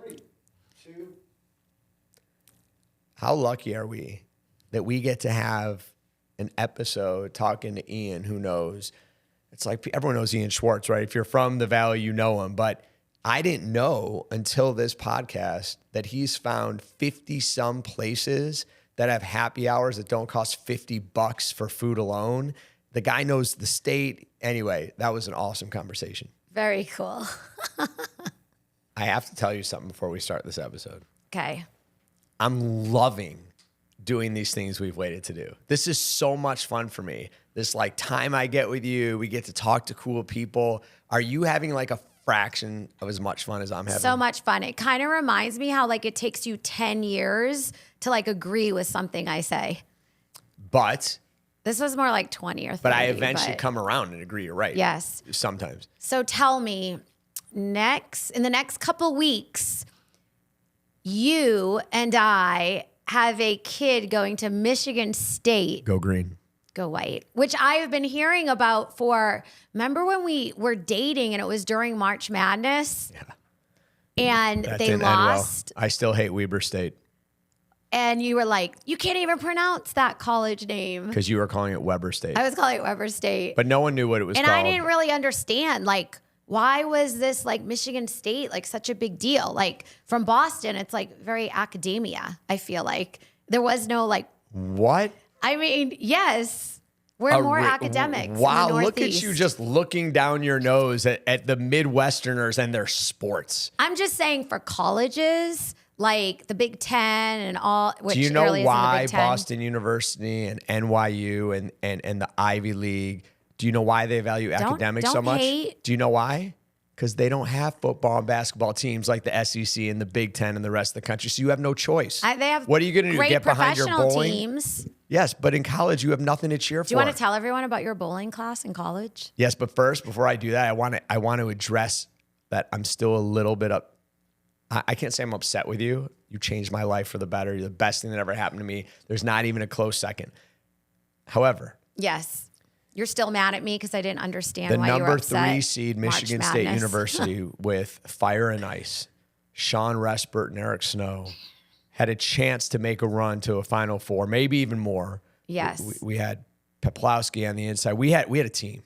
3, 2. How lucky are we that we get to have an episode talking to Ian, who knows? It's like everyone knows Ian Schwartz, right? If you're from the Valley, you know him. But I didn't know until this podcast that he's found 50-some places that have happy hours that don't cost $50 for food alone. The guy knows the state. Anyway, that was an awesome conversation. Very cool. I have to tell you something before we start this episode. Okay. I'm loving doing these things we've waited to do. This is so much fun for me. This like time I get with you, we get to talk to cool people. Are you having like a fraction of as much fun as I'm having? So much fun. It kind of reminds me how like it takes you 10 years to like agree with something I say. But this was more like 20 or 30. But I eventually come around and agree you're right. Yes. Sometimes. So tell me, in the next couple weeks, you and I have a kid going to Michigan State. Go green. Go white, which I have been hearing about remember when we were dating and it was during March Madness? Yeah. And That they didn't end well. lost. I still hate Weber State. And you were like, you can't even pronounce that college name. Because you were calling it Weber State. I was calling it Weber State. But no one knew what it was and called. I didn't really understand, like, why was this like Michigan State like such a big deal? Like from Boston, it's like very academia, I feel like. There was no like. What? I mean, yes, we're more academics. Wow, in the look at Northeast. you just looking down your nose at the Midwesterners and their sports. I'm just saying for colleges, like the Big Ten and all, which Do you know really why isn't the Big Ten. Boston University and NYU and the Ivy League, do you know why they value academics so don't much? hate. Do you know why? Because they don't have football and basketball teams like the SEC and the Big Ten and the rest of the country. So you have no choice. They have what are you going to do? great Get behind your professional bowling teams. Yes, but in college you have nothing to cheer for. Do you want to tell everyone about your bowling class in college? Yes, but first, before I do that, I want to address that I'm still a little bit up. I can't say I'm upset with you. You changed my life for the better. You're the best thing that ever happened to me. There's not even a close second. However, yes. You're still mad at me because I didn't understand the why you were number upset. 3 seed Michigan March State Madness. University with Fire and Ice, Sean Respert and Eric Snow had a chance to make a run to a Final Four, maybe even more. Yes. We had Peplowski on the inside. We had a team,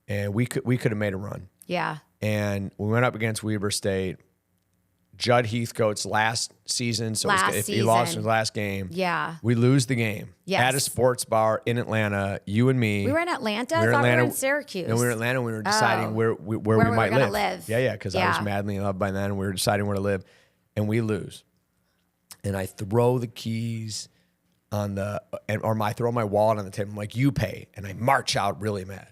and we could have made a run. Yeah. And we went up against Weber State. Judd Heathcote's last season, so if he lost his last game, Yeah. we lose the game Yes. at a sports bar in Atlanta. You and me. We were in Atlanta? We were I thought Atlanta. we were in Syracuse. No, we were in Atlanta. We were deciding where we we might were gonna live. Yeah, because I was madly in love by then, and we were deciding where to live, and we lose. And I throw the keys on I throw my wallet on the table. I'm like, you pay, and I march out really mad.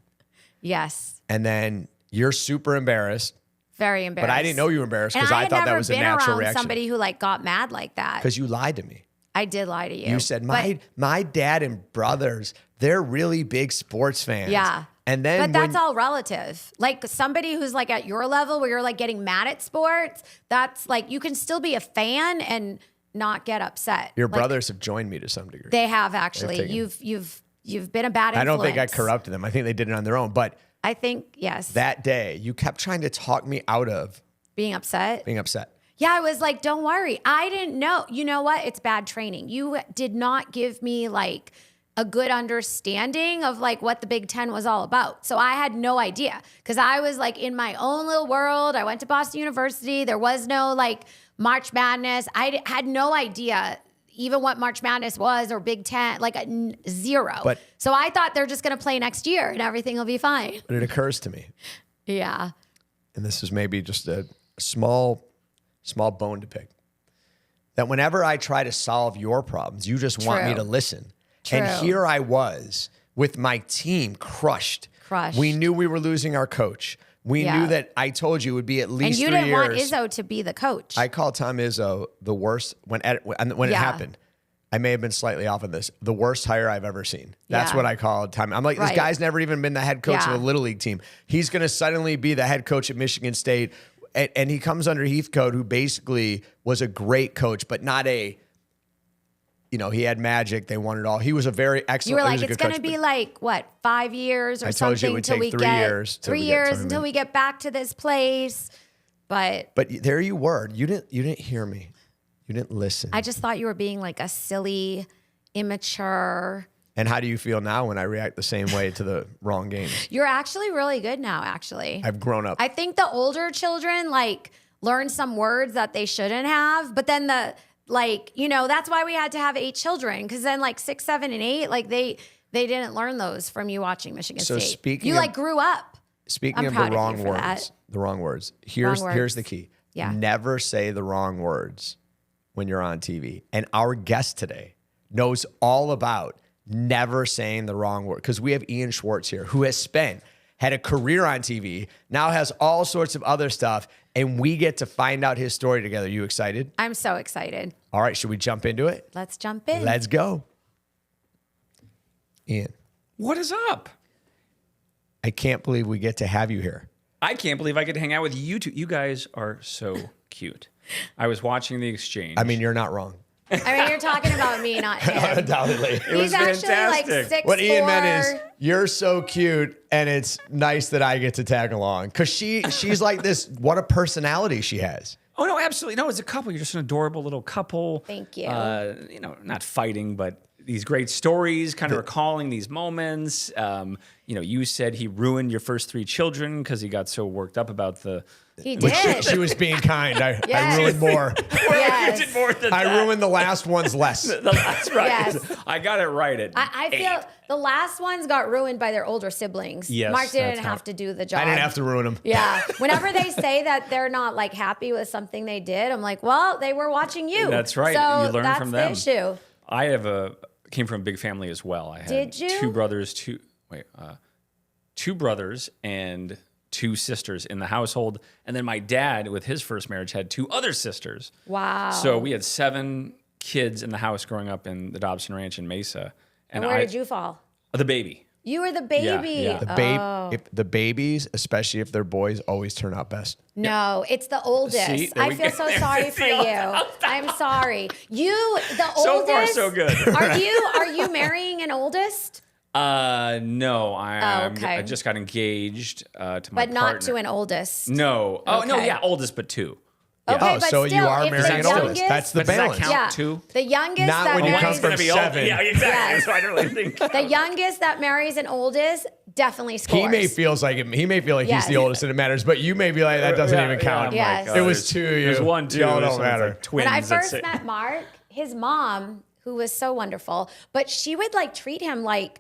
Yes. And then you're super embarrassed. Very embarrassed. But I didn't know you were embarrassed because And I thought that was a natural never been around reaction. somebody who like got mad like that. Because you lied to me. I did lie to you. You said, my dad and brothers, they're really big sports fans. Yeah. And then But that's all relative. Like somebody who's like at your level where you're like getting mad at sports, that's like you can still be a fan and not get upset. Your Like, brothers have joined me to some degree. They have actually. They've You've been a bad influence. I don't think I corrupted them. I think they did it on their own. But I think, yes. that day, you kept trying to talk me out of being upset. being upset. Yeah, I was like, don't worry. I didn't know. You know what? It's bad training. You did not give me like a good understanding of like what the Big Ten was all about. So I had no idea because I was like in my own little world. I went to Boston University. There was no like March Madness. I had no idea even what March Madness was or Big Ten, like zero. But- so I thought they're just going to play next year and everything will be fine. But it occurs to me, Yeah. and this is maybe just a small bone to pick, that whenever I try to solve your problems, you just want me True. to listen. True. And here I was with my team crushed. We knew we were losing our coach. We Yeah. knew that I told you it would be at And least you 3 didn't want years. Izzo to be the coach. I called Tom Izzo the worst when it Yeah. happened. I may have been slightly off of this. The worst hire I've ever seen. That's Yeah. what I called Tom. I'm like, this Right. guy's never even been the head coach Yeah. of a Little League team. He's going to suddenly be the head coach at Michigan State. And he comes under Heathcote, who basically was a great coach, but not a, he had magic. They won it all. He was a very excellent. You were he like, was a it's good going to coach, be but like, what, 5 years or I told you it something would till take we 3 get years till 3 we get years tournament. until we get back to this place. But there you were. You didn't hear me. You didn't listen. I just thought you were being like a silly, immature. And how do you feel now when I react the same way to the wrong games? You're actually really good now, actually. I've grown up. I think the older children like learn some words that they shouldn't have, but then that's why we had to have 8 children, because then like 6, 7, and 8, like they didn't learn those from you watching Michigan State. You grew up. Speaking of the wrong words, here's the key. Yeah. Never say the wrong words when you're on TV. And our guest today knows all about never saying the wrong word, because we have Ian Schwartz here, who had a career on TV, now has all sorts of other stuff, and we get to find out his story together. You excited? I'm so excited. All right, should we jump into it? Let's jump in. Let's go. Ian. What is up? I can't believe we get to have you here. I can't believe I get to hang out with you two. You guys are so cute. I was watching the exchange. I mean, you're not wrong. I mean, you're talking about me, not him. Undoubtedly. He's actually fantastic. like 6'4". What Ian meant is, you're so cute, and it's nice that I get to tag along. Because she's like this, what a personality she has. Oh, no, absolutely. No, it's a couple. You're just an adorable little couple. Thank you. Not fighting, but these great stories, kind of recalling these moments. You said he ruined your first 3 children because he got so worked up about the... He did. She was being kind. I ruined more. Yes. You did more than I that. ruined the last ones less. That's right. Yes. I got it right at I feel the last ones got ruined by their older siblings. Yes, Mark didn't that's have to do the job. I didn't have to ruin them. Yeah. Whenever they say that they're not like happy with something they did, I'm like, well, they were watching you. That's right. So You learn from them. that's the issue. I came from a big family as well. I had Did you? 2 brothers, 2 brothers and 2 sisters in the household. And then my dad, with his first marriage, had 2 other sisters. Wow. So we had 7 kids in the house growing up in the Dobson Ranch in Mesa. And where did you fall? The baby. You were the baby. Yeah. The babies, especially if they're boys, always turn out best. No, it's the oldest. See, I feel so sorry for you. I'm sorry. You, the oldest. So far, so good. Are you marrying an oldest? No, okay. I just got engaged to my But not partner. to an oldest. No. Oh, no, Okay. yeah, oldest, but 2. Okay, Oh, but so still, you are if marrying the an oldest. youngest- That's the But does that balance. count? Yeah, Too? the youngest Not that when you come marries, from Gonna be 7. old. Yeah, exactly. Yes. So I don't really think. the youngest that marries an oldest definitely scores. He may feel like he's Yes. the oldest and it matters, but you may be like, that doesn't even count. Yes. my God. It was 2 of you. There's 1, 2. Y'all don't so it's matter. like twins. When I that's first it. met Mark, his mom, who was so wonderful, but she would like treat him like,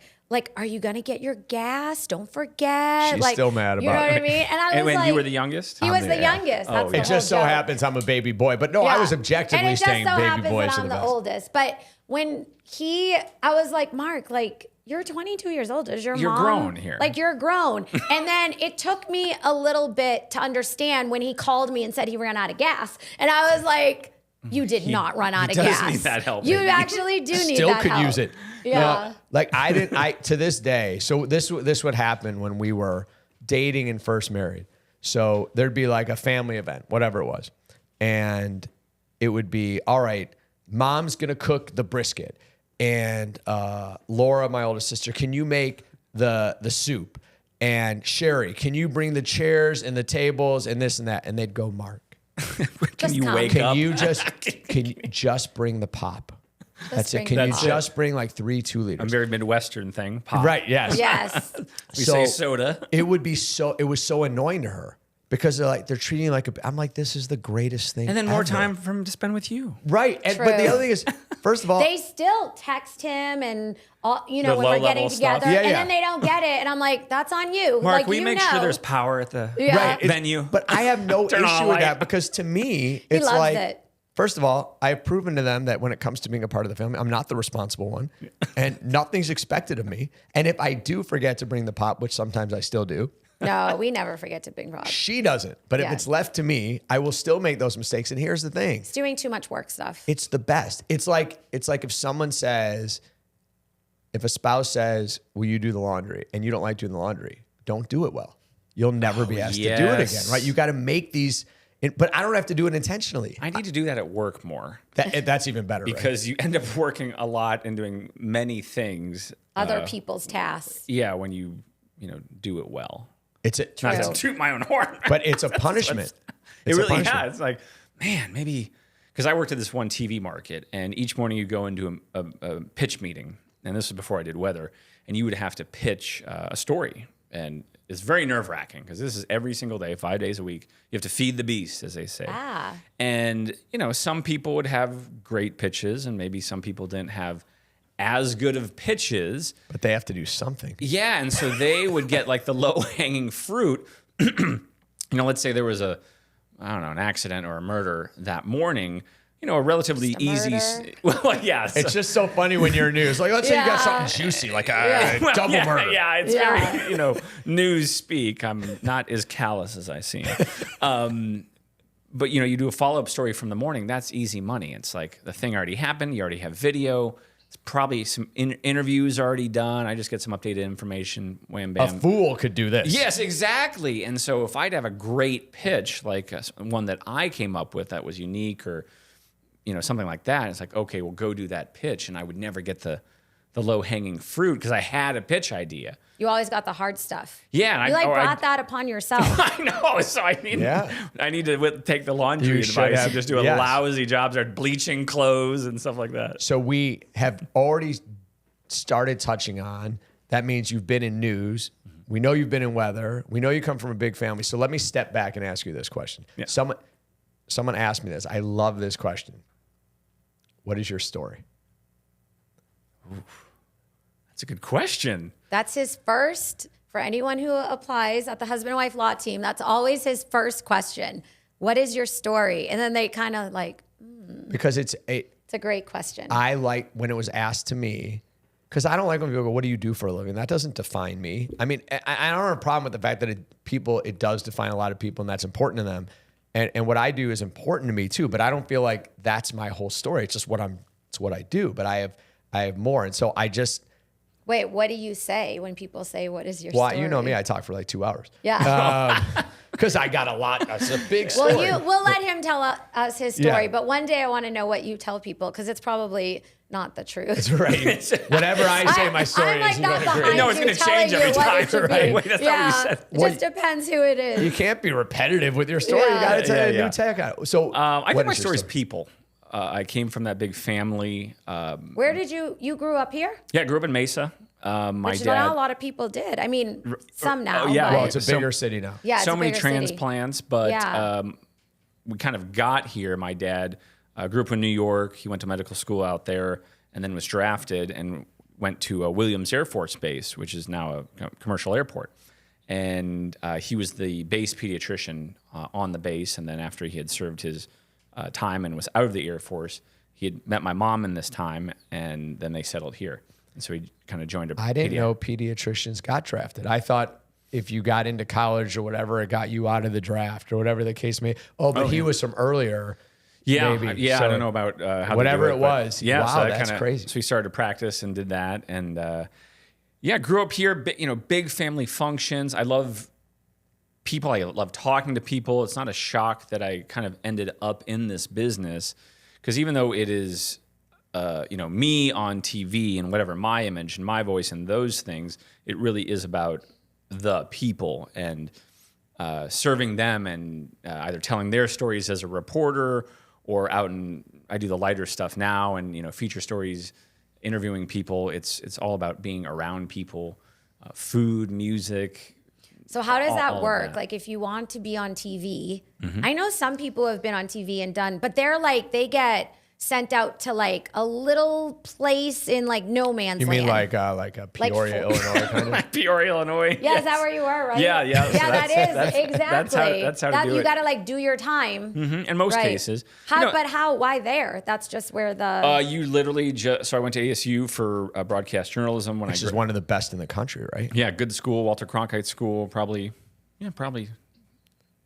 are you gonna get your gas? Don't forget. She's like, still mad You know about what I it. mean? And I was And when like, you were the youngest? he was the Yeah. youngest. Oh, That's yeah. the It just so whole joke. happens I'm a baby boy, but no, I Yeah. was objectively and it saying just so baby happens boys that are I'm the the best. oldest. But when I was like, Mark, like, you're 22 years old. Is your You're mom? grown here. Like, you're grown. And then it took me a little bit to understand when he called me and said he ran out of gas. And I was like, you did not run out of does gas. need that help, You maybe. actually do need Still that could help. use it. Yeah. No, like I to this day. So this would happen when we were dating and first married. So there'd be like a family event, whatever it was. And it would be, all right, mom's gonna cook the brisket. And Laura, my oldest sister, can you make the soup? And Sherry, can you bring the chairs and the tables and this and that? And they'd go, Mark, Can you come. wake can up? you just bring the pop? That's it. bring Can the you pop. just bring like 3 2-liters? A very Midwestern thing. Pop. Right, yes. Yes. We So- say soda. It was so annoying to her because they're treating you like I'm like, this is the greatest thing. And then more ever. time for him to spend with you. Right. And, but the True. other thing is, first of all, They still text him and all, The when we're low-level getting stuff. together, Yeah, and yeah. then they don't get it, and I'm like, "That's on you." Mark, like, we you make know. sure there's power at the Yeah. right, it's- venue. But I have no Turn on issue a with light. that because to me, it's loves like, it. first of all, I've proven to them that when it comes to being a part of the family, I'm not the responsible one, and nothing's expected of me. And if I do forget to bring the pop, which sometimes I still do, No, we never forget to bring Rob. she doesn't. But if Yeah. it's left to me, I will still make those mistakes. And here's the thing. It's doing too much work stuff. It's the best. It's like if someone says, if a spouse says, will you do the laundry? And you don't like doing the laundry, don't do it well. You'll never be asked to do it again, yes. right? You got to make these, but I don't have to do it intentionally. I need to do that at work more That's even better, right? because you end up working a lot and doing many things. Other people's tasks. Yeah, when you do it well. It's a, Not it's to a toot my own horn. but it's a punishment. It It's a really, punishment. It's like, man, maybe because I worked at this one TV market, and each morning you go into a pitch meeting, and this was before I did weather, and you would have to pitch a story, and it's very nerve wracking because this is every single day, 5 days a week. You have to feed the beast, as they say. And some people would have great pitches, and maybe some people didn't have as good of pitches. But they have to do something. Yeah, and so they would get like the low hanging fruit. Let's say there was an accident or a murder that morning. A relatively easy. Well, yeah. It's just so funny when you're news. Like, let's say you got something juicy, like a double murder. Yeah, it's very, news speak. I'm not as callous as I seem. But, you do a follow-up story from the morning. That's easy money. It's like the thing already happened. You already have video. It's probably some interviews already done. I just get some updated information. Wham, bam. A fool could do this. Yes, exactly. And so if I'd have a great pitch, like one that I came up with that was unique or something like that. It's like, okay, well, go do that pitch. And I would never get the low-hanging fruit because I had a pitch idea. You always got the hard stuff. Yeah. And you brought that upon yourself. I know. So I need to take the laundry advice and just do a lousy job, start bleaching clothes and stuff like that. So we have already started touching on, that means you've been in news. We know you've been in weather. We know you come from a big family. So let me step back and ask you this question. Yeah. Someone asked me this. I love this question. What is your story? That's a good question. That's his first, for anyone who applies at the husband and wife law team, that's always his first question. What is your story? And then they kind of Because it's a great question. I like when it was asked to me, because I don't like when people go, what do you do for a living? That doesn't define me. I mean, I don't have a problem with the fact that it does define a lot of people and that's important to them. And what I do is important to me too, but I don't feel like that's my whole story. It's just it's what I do, but I have more. And so I just. Wait, what do you say when people say, what is your story? Well, you know me, I talk for like 2 hours. Yeah. Because I got a lot. That's a big story. Well, we'll let him tell us his story, Yeah. but one day I want to know what you tell people because it's probably not the truth. That's right. Whatever I say, my story I'm like is. not behind No, it's you going to telling change every you what time. it should Right? be. Wait, that's not what you said. It just depends who it is. You can't be repetitive with your story. You Yeah. got to tell a Yeah. new take on it. So I what think my is your story is people. I came from that big family. Where did you grew up here? Yeah, I grew up in Mesa. My Which dad. not a lot of people did. I mean, some now. yeah. but- Well, it's a bigger city now. yeah, it's so a many bigger city. transplants, but Yeah. we kind of got here. My dad grew up in New York. He went to medical school out there and then was drafted and went to Williams Air Force Base, which is now a commercial airport. And he was the base pediatrician on the base. And then after he had served his time and was out of the Air Force, he had met my mom in this time, and then they settled here. And so he kind of joined a I didn't know pediatricians got drafted. I thought if you got into college or whatever, it got you out of the draft or whatever the case may. But he was from earlier. Yeah, maybe. yeah. So I don't know about how whatever they do it but was. Yeah, Wow, so that that's kinda, crazy. So we started to practice and did that, and grew up here. Big family functions. I love people. I love talking to people. It's not a shock that I kind of ended up in this business because even though it is. Me on TV and whatever my image and my voice and those things, it really is about the people and serving them and either telling their stories as a reporter or I do the lighter stuff now and, feature stories, interviewing people. It's all about being around people, food, music. So how does all that of work? that. Like if you want to be on TV, Mm-hmm. I know some people have been on TV and done, but they get sent out to like a little place in like no man's You land. mean like a Peoria, Illinois kind of? Peoria, Illinois. Yeah, is that where you were, right? Yeah, yeah. So Yeah, that's exactly. That's how to do you it. got to like do your time. In most Right. cases. Why there? That's just where the. You literally so I went to ASU for broadcast journalism when Which is one of the best in the country, right? Yeah, good school, Walter Cronkite School, probably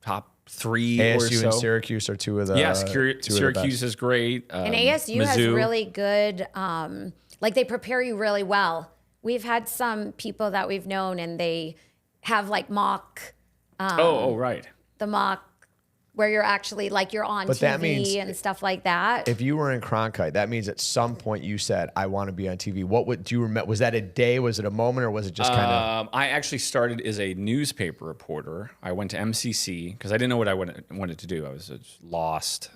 top 3 or ASU so. and Syracuse are two of the Yes, two of the Syracuse best. is great. And ASU has Mizzou. really good, they prepare you really well. We've had some people that we've known and they have like mock, right. the mock where you're actually like you're on But that TV means and stuff like that. If you were in Cronkite, that means at some point you said, I want to be on TV. Do you remember? Was that a day? Was it a moment, or was it just kind of? I actually started as a newspaper reporter. I went to MCC because I didn't know what I wanted to do. I was just lost.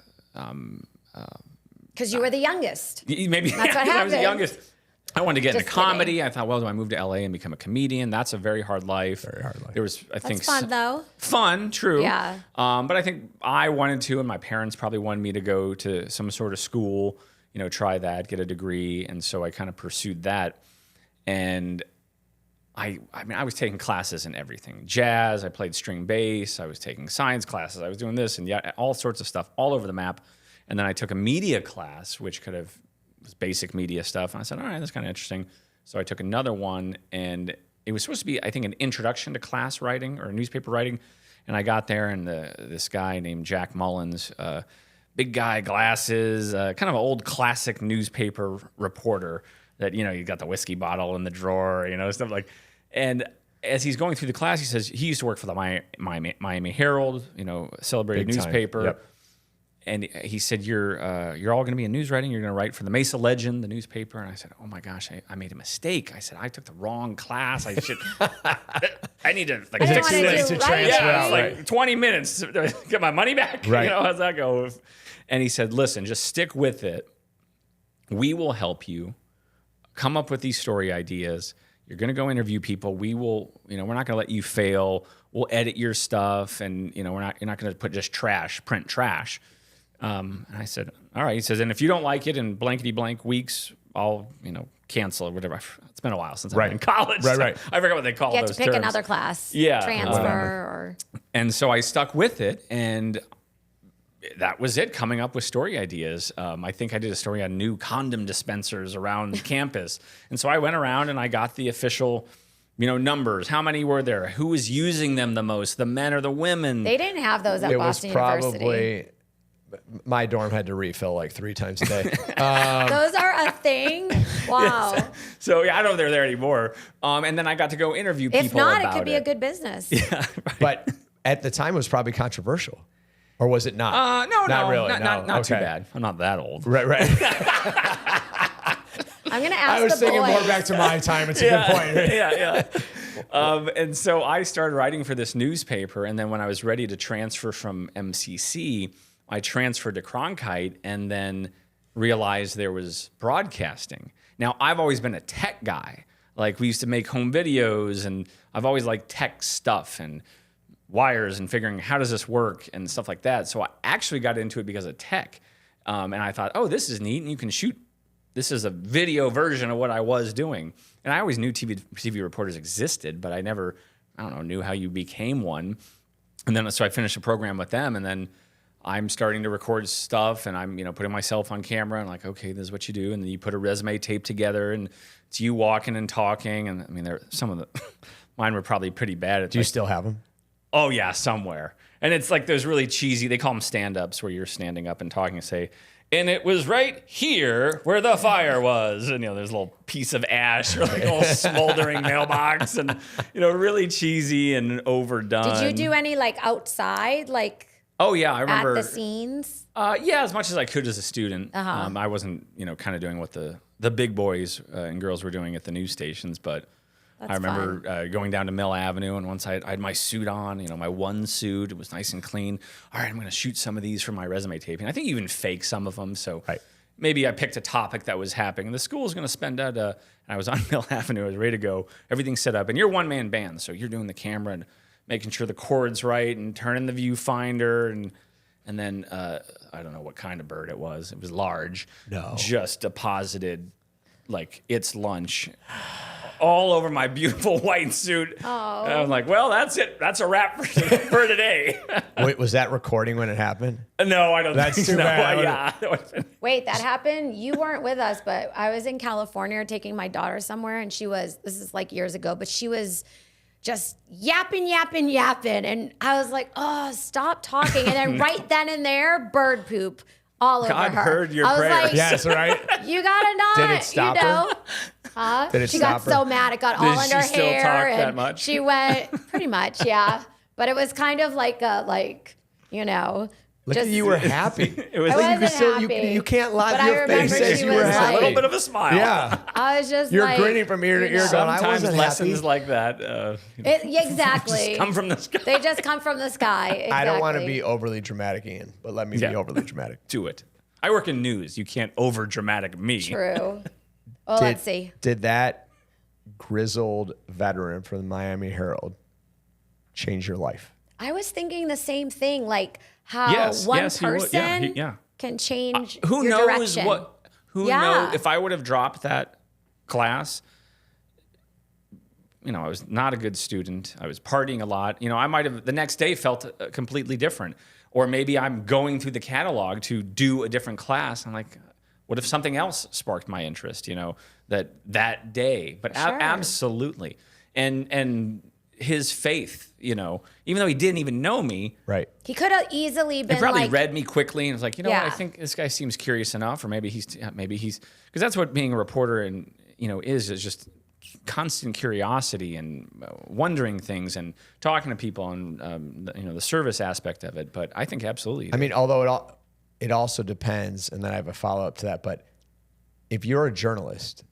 Because you were the youngest. Maybe That's what I was the happened. youngest. I wanted to get into Just comedy. kidding. I thought, well, do I move to LA and become a comedian? That's a very hard life. Very hard life. There was, I think, That's fun though. fun, true. Yeah. But I think I wanted to, and my parents probably wanted me to go to some sort of school, try that, get a degree, and so I kind of pursued that. And I was taking classes in everything: jazz. I played string bass. I was taking science classes. I was doing this and all sorts of stuff all over the map. And then I took a media class, which was basic media stuff. And I said, all right, that's kind of interesting. So I took another one, and it was supposed to be, I think, an introduction to class writing or newspaper writing. And I got there, and this guy named Jack Mullins, big guy, glasses, kind of an old classic newspaper reporter that, you got the whiskey bottle in the drawer, stuff like. And as he's going through the class, he says he used to work for the Miami Herald, celebrated Big time. newspaper. Yep. And he said, you're all going to be in news writing. You're going to write for the Mesa Legend, the newspaper. And I said, oh my gosh, I made a mistake. I said, I took the wrong class. I should, I need to I fix wanna this. do to transfer writing. out, Like 20 minutes to get my money back. Right. How's that go? And he said, listen, just stick with it. We will help you come up with these story ideas. You're going to go interview people. We will, we're not going to let you fail. We'll edit your stuff. And, you're not going to put just print trash. And I said, all right. He says, and if you don't like it in blankety blank weeks, I'll, cancel it, whatever. It's been a while since I've been in college. Right. I forgot what they call You have those to pick terms. another class. Yeah. Transfer Whatever. or. And so I stuck with it, and that was it, coming up with story ideas. I think I did a story on new condom dispensers around campus. And so I went around and I got the official, numbers. How many were there? Who was using them the most, the men or the women? They didn't have those at It was Boston University. probably. My dorm had to refill like 3 times a day. Those are a thing. Wow. So yeah, I don't know if they're there anymore. And then I got to go interview people If not, it about could be a good business. But at the time, it was probably controversial. Or was it not? No, Not really, Not no. too Okay. bad. I'm not that old. Right. I'm going to ask I was the thinking boys. more back to my time. It's a good point. Right? Yeah. And so I started writing for this newspaper, and then when I was ready to transfer from MCC, I transferred to Cronkite, and then realized there was broadcasting. Now, I've always been a tech guy. Like, we used to make home videos, and I've always liked tech stuff and wires and figuring how does this work and stuff like that. So I actually got into it because of tech. And I thought, oh, this is neat, and you can shoot. This is a video version of what I was doing. And I always knew TV reporters existed, but I never, knew how you became one. And then, so I finished a program with them, and then I'm starting to record stuff, and I'm, putting myself on camera and like, okay, this is what you do. And then you put a resume tape together, and it's you walking and talking. And I mean, some of the, mine were probably pretty bad. It's Do you still have them? oh yeah, somewhere. And it's like those really cheesy, they call them stand-ups, where you're standing up and talking and say, and it was right here where the fire was. And, there's a little piece of ash or like a little smoldering mailbox and, really cheesy and overdone. Did you do any like outside, like Oh yeah, I remember. at the scenes? Yeah, as much as I could as a student. I wasn't, kind of doing what the big boys and girls were doing at the news stations, but That's I remember going down to Mill Avenue, and once I had my suit on, my one suit, it was nice and clean. All right, I'm going to shoot some of these for my resume taping. I think even fake some of them. So maybe I picked a topic that was happening. The school was going to spend that. And I was on Mill Avenue. I was ready to go. Everything's set up. And you're one-man band, so you're doing the camera and making sure the cord's right and turning the viewfinder. And then I don't know what kind of bird it was. It was large. No. Just deposited like it's lunch all over my beautiful white suit. Oh. And I'm like, well, that's it. That's a wrap for today. Wait, was that recording when it happened? No, I don't That's think too so. bad. Yeah. Wait, that happened? You weren't with us, but I was in California taking my daughter somewhere, and this is like years ago, but she was just yapping. And I was like, oh, stop talking. And then right then and there, bird poop all over God her. heard your I was prayers. like, Yes, right? you gotta not, Did it stop her? Huh? Did it she stop got so mad. It got all Did in she her still hair. talk and that much? She went pretty much, yeah. But it was kind of like you know. Look at you, were happy. It was I like wasn't happy. You can't lie. But I Your face remember says she you were was a happy. little bit of a smile. Yeah. I was just You're like, grinning from ear to you ear know. going, I Sometimes wasn't lessons happy. like that Exactly. just come from the sky. They just come from the sky. Exactly. I don't want to be overly dramatic, Ian, but let me be Yeah. overly dramatic. Do it. I work in news. You can't over dramatic me. True. Well, let's see. Did that grizzled veteran from the Miami Herald change your life? I was thinking the same thing, like how Yes, one yes, he would. person Yeah, yeah. can change Who your knows direction. what? Who Yeah. knows if I would have dropped that class? You know, I was not a good student. I was partying a lot. You know, I might have the next day felt completely different. Or maybe I'm going through the catalog to do a different class. I'm like, what if something else sparked my interest? You know, that day. But Sure. absolutely, and his faith. You know, even though he didn't even know me, Right. He could have easily he been probably like, read me quickly and was like, you know what, I Yeah. think this guy seems curious enough, or maybe he's because that's what being a reporter and is just constant curiosity and wondering things and talking to people and the service aspect of it. But I think absolutely. I mean, although it also depends, and then I have a follow-up to that, but if you're a journalist,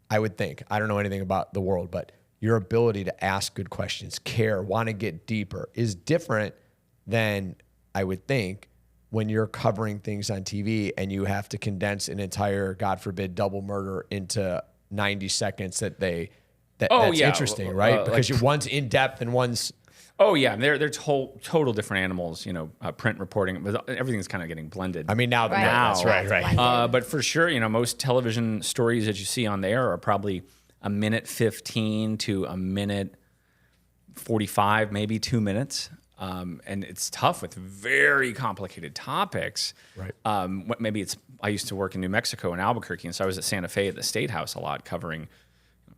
I would think, I don't know anything about the world, but your ability to ask good questions, care, want to get deeper is different than I would think when you're covering things on TV and you have to condense an entire, God forbid, double murder into 90 seconds that's yeah. interesting, right? Because one's in depth and one's Oh yeah, they're total different animals. You know, print reporting, but everything's kind of getting blended. I mean, now Right. that's right. But for sure, most television stories that you see on there are probably a minute 15 to a minute 45, maybe 2 minutes. And it's tough with very complicated topics. Right. I used to work in New Mexico in Albuquerque, and so I was at Santa Fe at the State House a lot, covering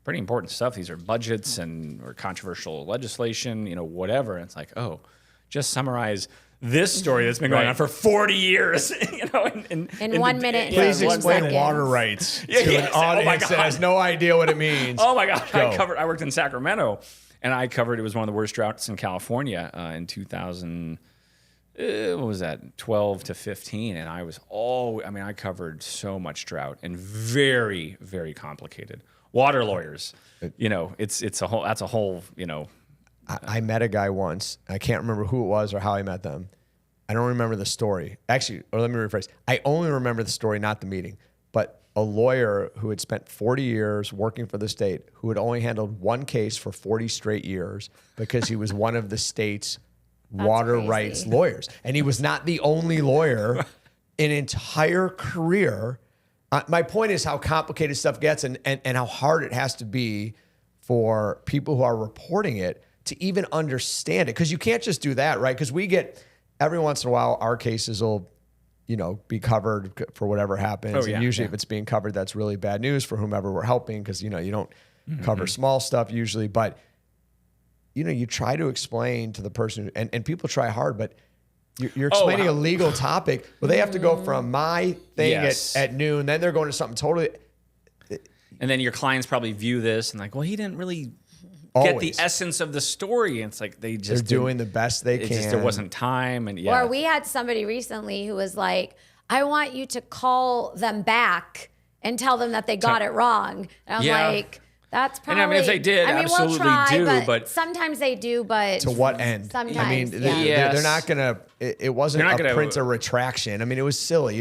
pretty important stuff. These are budgets or controversial legislation, whatever. And it's like, just summarize this story that's been going on for 40 years, In 1 minute and Please 15 explain seconds. water rights to yes. an Oh my audience that God. has no idea what it means. Oh my God! Go. I worked in Sacramento, and I covered. It was one of the worst droughts in California in 2000. What was that? 12 to 15, and I covered so much drought and very, very complicated. Water lawyers, that's a whole. I met a guy once. I can't remember who it was or how I met them. I don't remember the story. Actually, or let me rephrase. I only remember the story, not the meeting. But a lawyer who had spent 40 years working for the state, who had only handled one case for 40 straight years because he was one of the state's water crazy. rights lawyers. And he was not the only lawyer. An entire career. My point is how complicated stuff gets and how hard it has to be for people who are reporting it to even understand it. Because you can't just do that, right? Because we get, every once in a while, our cases will, be covered for whatever happens. And usually if it's being covered, that's really bad news for whomever we're helping because, you don't cover small stuff usually. But, you try to explain to the person, and people try hard, but you're explaining a legal topic. Well, they have to go from my thing at noon, then they're going to something totally. And then your clients probably view this and like, well, he didn't really get the essence of the story. And it's like they're doing the best they can. There wasn't time, and Or we had somebody recently who was like, I want you to call them back and tell them that they got it wrong. And I'm like, that's probably. And if they did, absolutely we'll try, do. But sometimes they do. But to what end? Sometimes, I mean, yeah. they're not gonna. It wasn't a print a retraction. I mean, it was silly.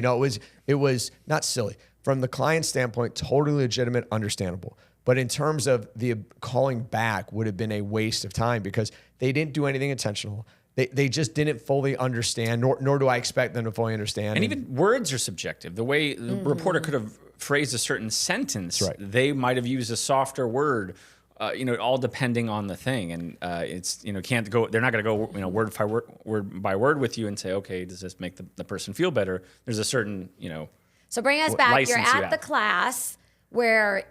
It was not silly from the client standpoint. Totally legitimate, understandable. But in terms of the calling back, would have been a waste of time because they didn't do anything intentional. They just didn't fully understand, nor do I expect them to fully understand. And even words are subjective. The way the reporter could have phrased a certain sentence, they might have used a softer word, all depending on the thing. And it's, can't go, they're not going to go, word by word with you and say, okay, does this make the person feel better? There's a certain, So bring us back. You're license you at the have. class where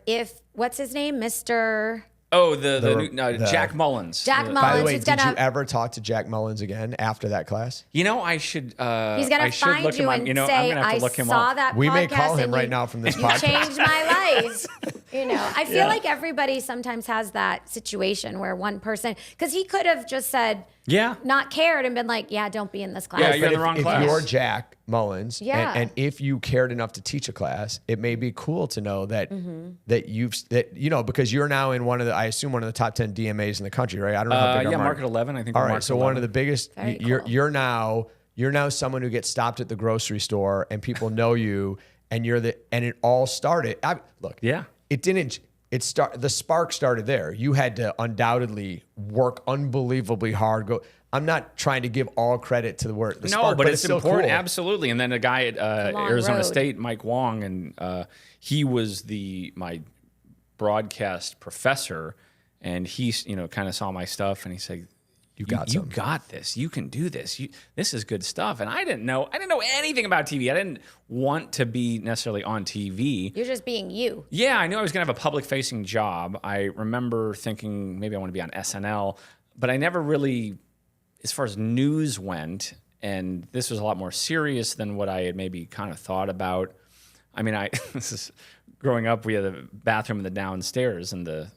what's his name? Mr. Oh, Jack Mullins. Jack Mullins. By the way, He's did gonna- you ever talk to Jack Mullins again after that class? I should. He's gonna I should find look you him and up. say, I'm gonna have I to look him saw up. that We may podcast call him and right you- now from this You podcast. changed my life. You know, I feel like everybody sometimes has that situation where one person, because he could have just said, not cared and been like, yeah, don't be in this class. Yeah, you're in the wrong class. If you're Jack Mullins, Yeah. and if you cared enough to teach a class, it may be cool to know that because you're now in I assume one of the top 10 DMAs in the country, right? I don't know how big our market 11. I think. All right, so one of the biggest. Very You're cool. you're now someone who gets stopped at the grocery store and people know you, and it all started. It didn't. The spark started there. You had to undoubtedly work unbelievably hard. I'm not trying to give all credit to the work. Spark, but it's still important. cool. Absolutely. And then a guy at Arizona State, Mike Wong, and he was my broadcast professor, and he kind of saw my stuff, and he said, You got this. You can do this. This is good stuff. And I didn't know anything about TV. I didn't want to be necessarily on TV. You're just being you. Yeah, I knew I was going to have a public-facing job. I remember thinking maybe I want to be on SNL, but I never really, as far as news went, and this was a lot more serious than what I had maybe kind of thought about. I mean, this is growing up. We had a bathroom in the downstairs, and the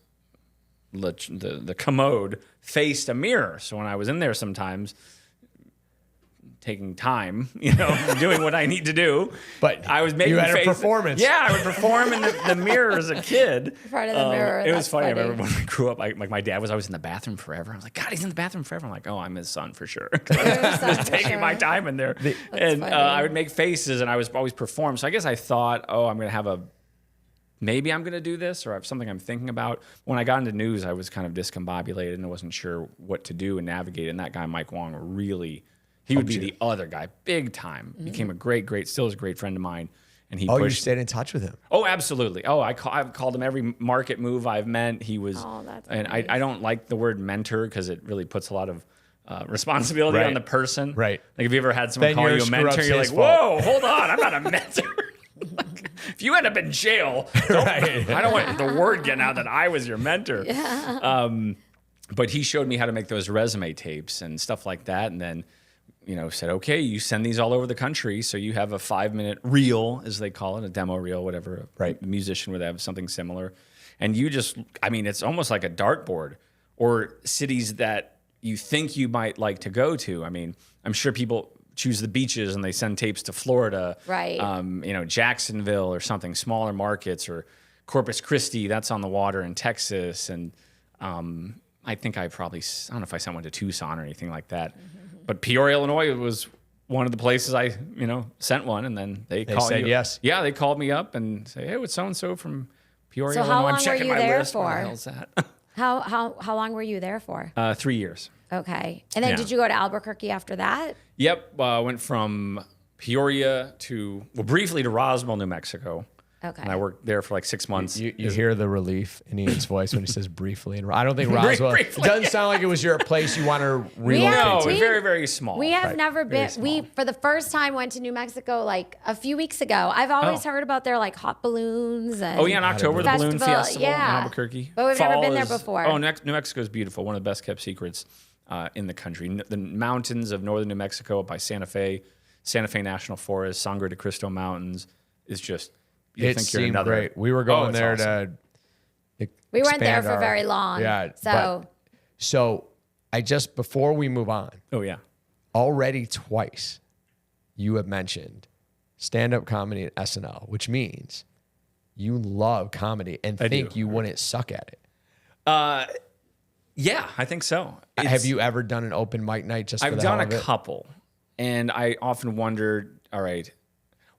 commode faced a mirror. So when I was in there sometimes taking time, doing what I need to do, but I was making you had a performance. Yeah, I would perform in the mirror as a kid. In front of the mirror. It was funny. I remember when I grew up, my dad was always in the bathroom forever. I was like, God, he's in the bathroom forever. I'm like, oh, I'm his son for sure. Just taking my time in there. I would make faces, and I was always perform. So I guess I thought, I'm going to have maybe I'm going to do this, or I have something I'm thinking about. When I got into news, I was kind of discombobulated and I wasn't sure what to do and navigate. And that guy, Mike Wong, he would be the other guy, big time. Mm-hmm. Became still is a great friend of mine. And he you stayed in touch with him? Oh, absolutely. Oh, I've called him every market move I've met. He was, that's and nice. I don't like the word mentor because it really puts a lot of responsibility on the person. Right. Like if you ever had someone Then call you're you a mentor, you're like, fault. whoa, hold on, I'm not a mentor. If you end up in jail, I don't want the word getting out that I was your mentor. Yeah. But he showed me how to make those resume tapes and stuff like that. And then, said, okay, you send these all over the country. So you have a 5-minute reel, as they call it, a demo reel, whatever. Right. A musician would have something similar. And it's almost like a dartboard, or cities that you think you might like to go to. I mean, I'm sure people choose the beaches and they send tapes to Florida, right? Jacksonville or something, smaller markets, or Corpus Christi, that's on the water in Texas. And I think I don't know if I sent one to Tucson or anything like that, but Peoria, Illinois was one of the places I, sent one, and then they said yes. Yeah, they called me up and say, hey, what's so-and-so from Peoria, So Illinois? how long I'm checking were you my there list. for? What the hell's that? How long were you there for? 3 years. Okay. And then did you go to Albuquerque after that? Yep. Went from Peoria briefly to Roswell, New Mexico. Okay. And I worked there for like 6 months. You hear the relief in Ian's voice when he says briefly. And I don't think Roswell, it doesn't sound like it was your place you want to relocate No, to. very, very small. We have never been. We, for the first time, went to New Mexico like a few weeks ago. I've always heard about their like hot balloons. And in October, the Balloon Festival in yeah. Albuquerque. But we've never been there before. Oh, New Mexico is beautiful. One of the best kept secrets in the country. The mountains of northern New Mexico up by Santa Fe National Forest, Sangre de Cristo Mountains is just... It seemed great. We were going there awesome. We weren't there for very long. Yeah. So before we move on. Oh, yeah. Already twice you have mentioned stand-up comedy at SNL, which means you love comedy and think you wouldn't suck at it. Yeah, I think so. Have you ever done an open mic night just for I've the done hell of a it? couple, and I often wondered, all right,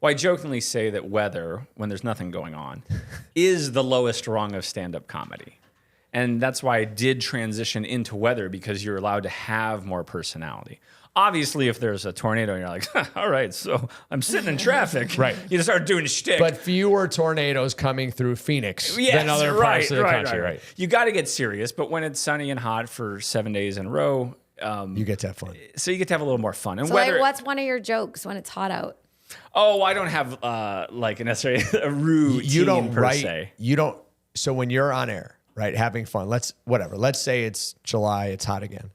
well, I jokingly say that weather, when there's nothing going on, is the lowest rung of stand-up comedy. And that's why I did transition into weather, because you're allowed to have more personality. Obviously, if there's a tornado, and you're like, all right, so I'm sitting in traffic. Right. You just start doing shtick. But fewer tornadoes coming through Phoenix than other parts of the country, right? You got to get serious, but when it's sunny and hot for 7 days in a row... you get to have fun. So you get to have a little more fun. And So like, what's one of your jokes when it's hot out? Oh, I don't have necessarily a routine You don't per write. se. You don't. So when you're on air, right, having fun. Let's say it's July. It's hot again.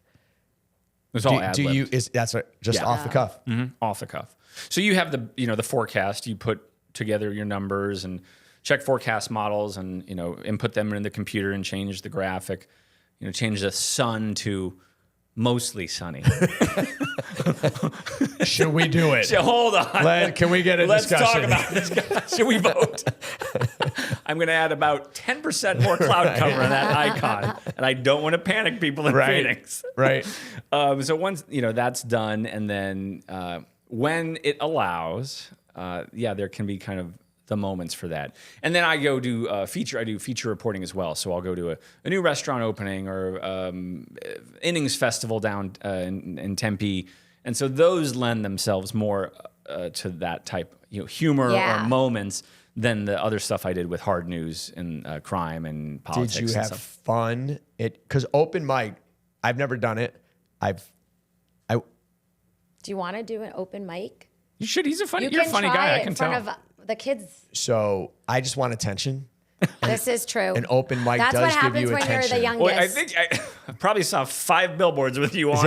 It's all Do you? ad-libbed. That's just off the cuff. Off the cuff. So you have the forecast. You put together your numbers and check forecast models and, input them in the computer and change the graphic, change the sun to mostly sunny. Should we do it? Hold on. Can we get a discussion? Let's talk about this. Should we vote? I'm going to add about 10% more cloud cover on that icon. And I don't want to panic people in Phoenix. Right. So once, that's done. And then when it allows, there can be kind of the moments for that. And then I go do I do feature reporting as well. So I'll go to a new restaurant opening or innings festival down in Tempe. And so those lend themselves more to that type, humor or moments than the other stuff I did with hard news and crime and politics. Did you have stuff. fun? Because open mic, I've never done it. Do you want to do an open mic? You should. You're a funny try guy. it I can in front tell. of the kids. So I just want attention. This is true. An open mic That's does what give happens you when attention. you're the youngest. Well, I think I probably saw 5 billboards with you on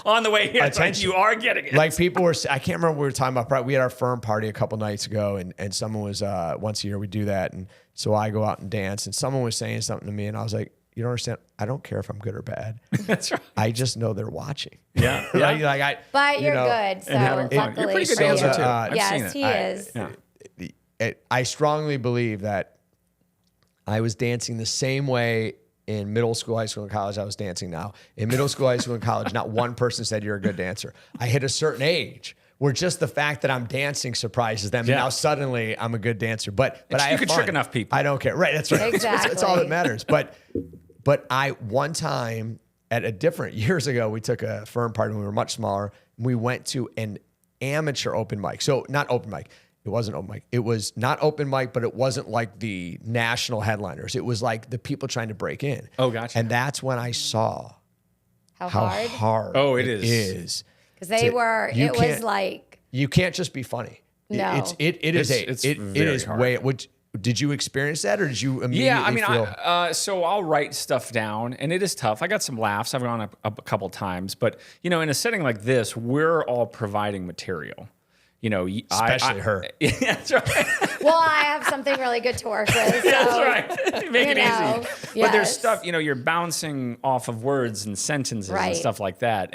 on the way here. It's like you are getting it. Like people were, I can't remember what we were talking about. We had our firm party a couple nights ago, and someone was once a year we do that, and so I go out and dance, and someone was saying something to me, and I was like, you don't understand. I don't care if I'm good or bad. That's right. I just know they're watching. Yeah. But you're good. So having fun. You're a pretty good dancer too. I've seen Yes, it. he is. Yeah. I strongly believe that I was dancing the same way in middle school, high school, and college I was dancing now. In middle school, high school, and college, not one person said you're a good dancer. I hit a certain age where just the fact that I'm dancing surprises them. Yeah. And now suddenly I'm a good dancer. But I You have could fun. trick enough people. I don't care. Right, that's right. Exactly. That's all that matters. But I one time at a different years ago, we took a firm party when we were much smaller. And we went to an amateur open mic. So not open mic. It wasn't open mic. It was not open mic, but it wasn't like the national headliners. It was like the people trying to break in. Oh, gotcha. And that's when I saw How how hard? hard it is. Because they were, you it was can't- like, You can't just be funny. No. It is It's it very is hard. way. Did you experience that, or did you immediately Yeah, I mean, feel? so I'll write stuff down, and it is tough. I got some laughs. I've gone up a couple times, but in a setting like this, we're all providing material. Especially her. Yeah, that's right. well, I have something really good to work with. So, That's right. Make it easy. But there's yes. stuff, you're bouncing off of words and sentences and Right. stuff like that.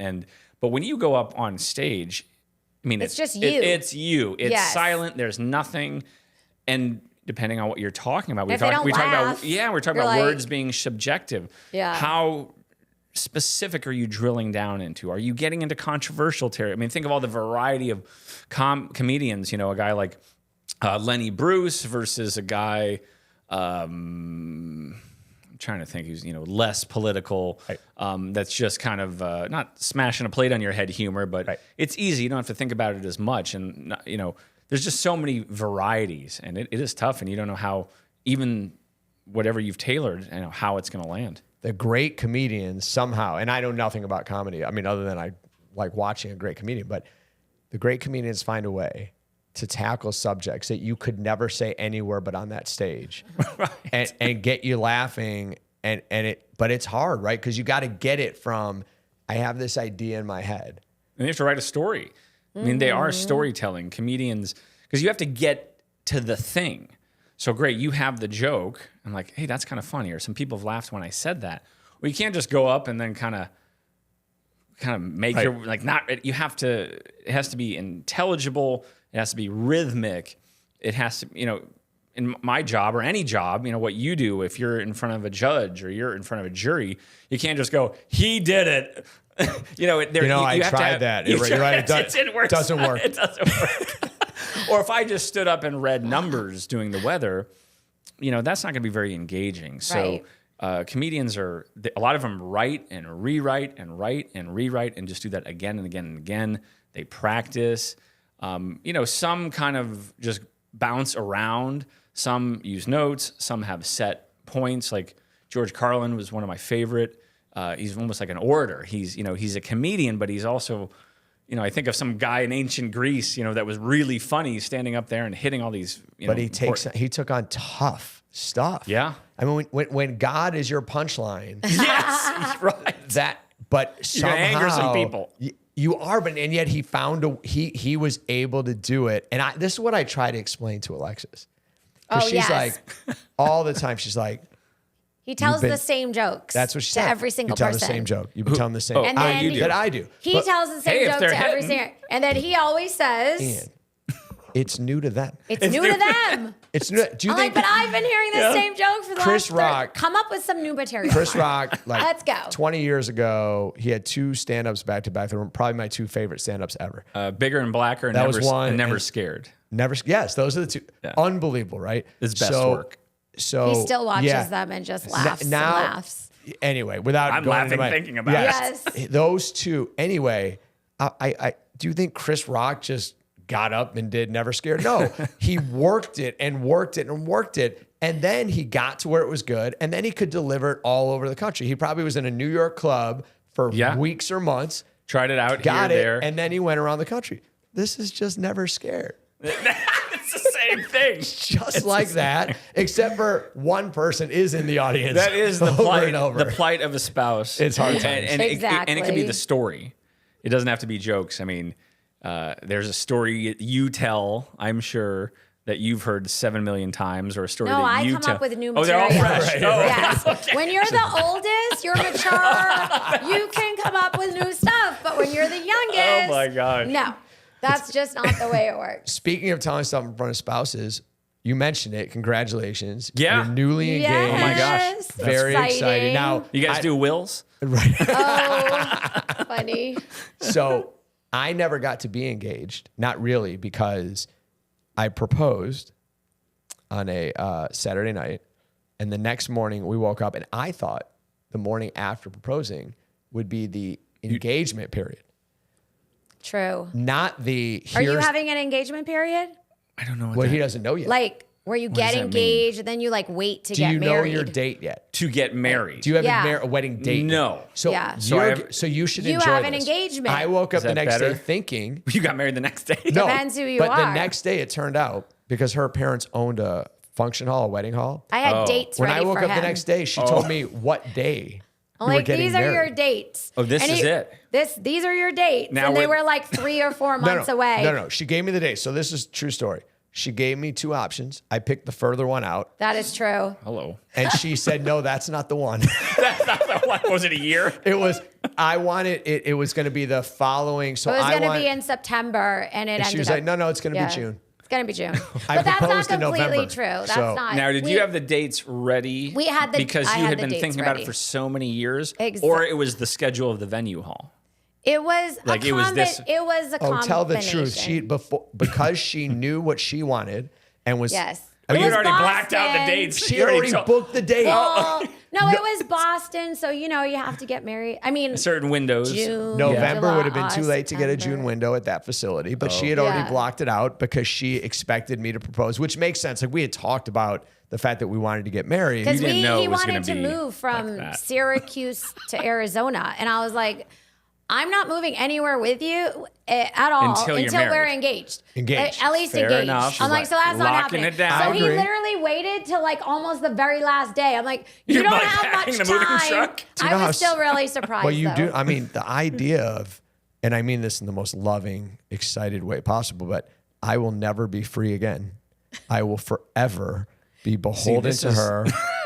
But when you go up on stage, I mean, It's just you. It's you. It's Yes. silent. There's nothing. And depending on what you're talking about, If they don't we're talking laugh, about you're like- words being subjective. Yeah. How specific are you drilling down into? Are you getting into controversial territory? I mean, think of all the variety of comedians. A guy like Lenny Bruce versus a guy. I'm trying to think who's less political. Right. That's just kind of not smashing a plate on your head humor, but Right. it's easy. You don't have to think about it as much, and there's just so many varieties, and it is tough, and you don't know how even whatever you've tailored, how it's going to land. The great comedians somehow, and I know nothing about comedy. I mean, other than I like watching a great comedian, but the great comedians find a way to tackle subjects that you could never say anywhere but on that stage, right. and get you laughing. But it's hard, right? Because you got to get it from. I have this idea in my head, And you have to write a story. I mean, they are storytelling comedians because you have to get to the thing. So great, you have the joke, and like, hey, that's kind of funny. Or some people have laughed when I said that. Well, you can't just go up and then kind of make Right. your like not. You have to. It has to be intelligible. It has to be rhythmic. It has to, in my job or any job, what you do if you're in front of a judge or you're in front of a jury, you can't just go, he did it. I tried that. You're right. It doesn't work. It doesn't work. Or if I just stood up and read numbers doing the weather, that's not going to be very engaging. So comedians a lot of them write and rewrite and write and rewrite and just do that again and again and again. They practice. Some kind of just bounce around. Some use notes. Some have set points. Like George Carlin was one of my favorite. He's almost like an orator. He's a comedian, but he's also, I think of some guy in ancient Greece, that was really funny standing up there and hitting all these. But he took on tough stuff. Yeah. I mean, when God is your punchline, Yes, right. but You're somehow gonna anger some people. You are, and yet he was able to do it. And this is what I try to explain to Alexis. 'Cause Oh, she's yes. like, all the time, she's like, He tells been- the same jokes. that's what she to said. every single you tell person. the same joke. You've been telling the same. And then you do. That I do. He But, tells the same Hey, if joke they're to every hitting. single, and then he always says, Ian, it's new to them. "It's new to them." It's new. Do you I'm think like, but I've been hearing the same joke for the Chris last Rock- Come up with some new material. Chris Rock, like Let's go. 20 years ago, he had 2 stand-ups back to back. They were probably my 2 favorite stand-ups ever. Bigger and blacker, and That never, was one, and never and- scared. Never, yes, those are the 2. Yeah. Unbelievable, right? His best work. So He still watches yeah. them and just laughs and Now, laughs. anyway, without I'm going into laughing my- thinking about Yes. those 2. Anyway, I do you think Chris Rock just got up and did Never Scared? No, he worked it and worked it and worked it. And then he got to where it was good. And then he could deliver it all over the country. He probably was in a New York club for weeks or months, Tried it out got here, it, there. and then he went around the country. This is just Never Scared. It's the same thing. Just like that, except for one person is in the audience. That is the over plight. and over. The plight of a spouse. It's hard and, times. and it can be Exactly. the story. It doesn't have to be jokes. I mean, there's a story you tell, I'm sure, that you've heard 7 million times, or a story No, that I you come tell. up with new Oh, they're all material. fresh. Right, Oh, Yes. When you're the oldest, you're mature. You can come up with new stuff. But when you're the youngest, Oh my gosh. no, that's just not the way it works. Speaking of telling stuff in front of spouses, you mentioned it. Congratulations. Yeah. You're newly engaged. Yes. Oh my gosh. Very exciting. Now, You guys do wills? right. Oh, funny. So I never got to be engaged. Not really, because I proposed on a Saturday night. And the next morning we woke up, and I thought the morning after proposing would be the engagement period. True. Not the Are you here's- having an engagement period? I don't know what well, that he doesn't know yet. Like where you does get that mean? engaged and then you like wait to do get you know married? your date yet? to get married. Do you have Yeah. a wedding date? No. So, Yeah. So I you're- have- so you should You enjoy have an this. engagement. I woke up Is the that next better? day thinking, You got married the next day. no, Depends who you but the are. next day it turned out, because her parents owned a function hall, a wedding hall. I had Oh. dates When ready I woke for up him. the next day, she told me what day I'm we were like, getting these are your married. dates. Oh, this And is it. These are your dates. Now and they we're- were like 3 or 4 months no, away. No. She gave me the date. So this is true story. She gave me 2 options. I picked the further one out, That is true. Hello. and she said, "No, that's not the one." What, was it a year? It was. I wanted it. It was going to be the following. So It was I going to want. be in September, and it and ended she was up. like, "No, it's going to be June." It's going to be June. I But that's not proposed in completely November, true. That's so- not. Now, did we- you have the dates ready? We had the- because I you had had the been dates thinking about ready. it for so many years, Exactly. or it was the schedule of the venue hall. It was Like, a it was this- It was a Oh, tell the truth. She combination. because she knew what she wanted and was. Yes. Oh, It you had was already blacked out the Boston. dates. She You already told- booked the date. Well, no, it was Boston, so you have to get married. I mean, certain windows. June, November July, would have been too late to get a June September. window at that facility, but she had already Yeah. blocked it out because she expected me to propose, which makes sense. Like, we had talked about the fact that we wanted to get married. Because didn't know he it was wanted to gonna be move from like that. Syracuse to Arizona, and I was like, I'm not moving anywhere with you at all Until you're we're married. engaged. Engaged. At least Fair engaged. enough. I'm like, so that's not Locking happening. it down. So I he agree. literally waited till like almost the very last day. I'm like, you You're don't like have packing much the moving time. truck? Do you I know how was still s- really surprised. Well, you though. do. I mean, the idea of, and I mean this in the most loving, excited way possible, but I will never be free again. I will forever be beholden this to is- her.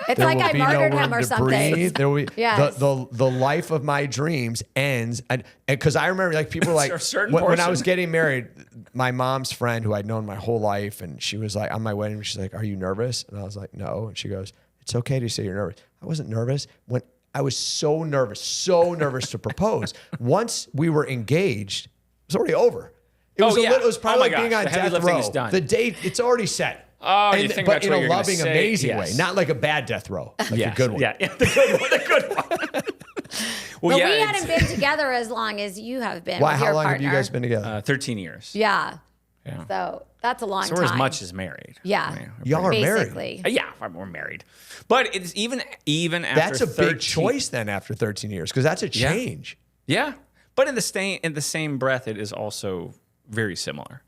It's There like will I be murdered no him room or to something. breathe. There will be Yes. the life of my dreams ends, and because I remember, like, people were like A certain when I was portion. getting married, my mom's friend who I'd known my whole life, and she was like on my wedding, she's like, "Are you nervous?" And I was like, "No," and she goes, "It's okay to say you're nervous." I wasn't nervous when I was so nervous to propose. Once we were engaged, it was already over. It was Oh, yeah. it was probably Oh my like being gosh, on the heavy death lifting row. is done. The date, it's already set. Oh, you think but that's in what a you're gonna loving, say? amazing Yes. way, not like a bad death row, like Yes. a good one. Yeah, the good one. The good one. Well, But yeah, we it's- hadn't been together as long as you have been. Why? With How your long partner. have you guys been together? 13 years. Yeah. Yeah. So that's a long So time. we're as much as married. Yeah. We're Y'all are married. basically. Yeah, we're married. But it's even after That's a 13 big choice then after 13 years, because that's a change. Yeah. But in the same breath, it is also very similar.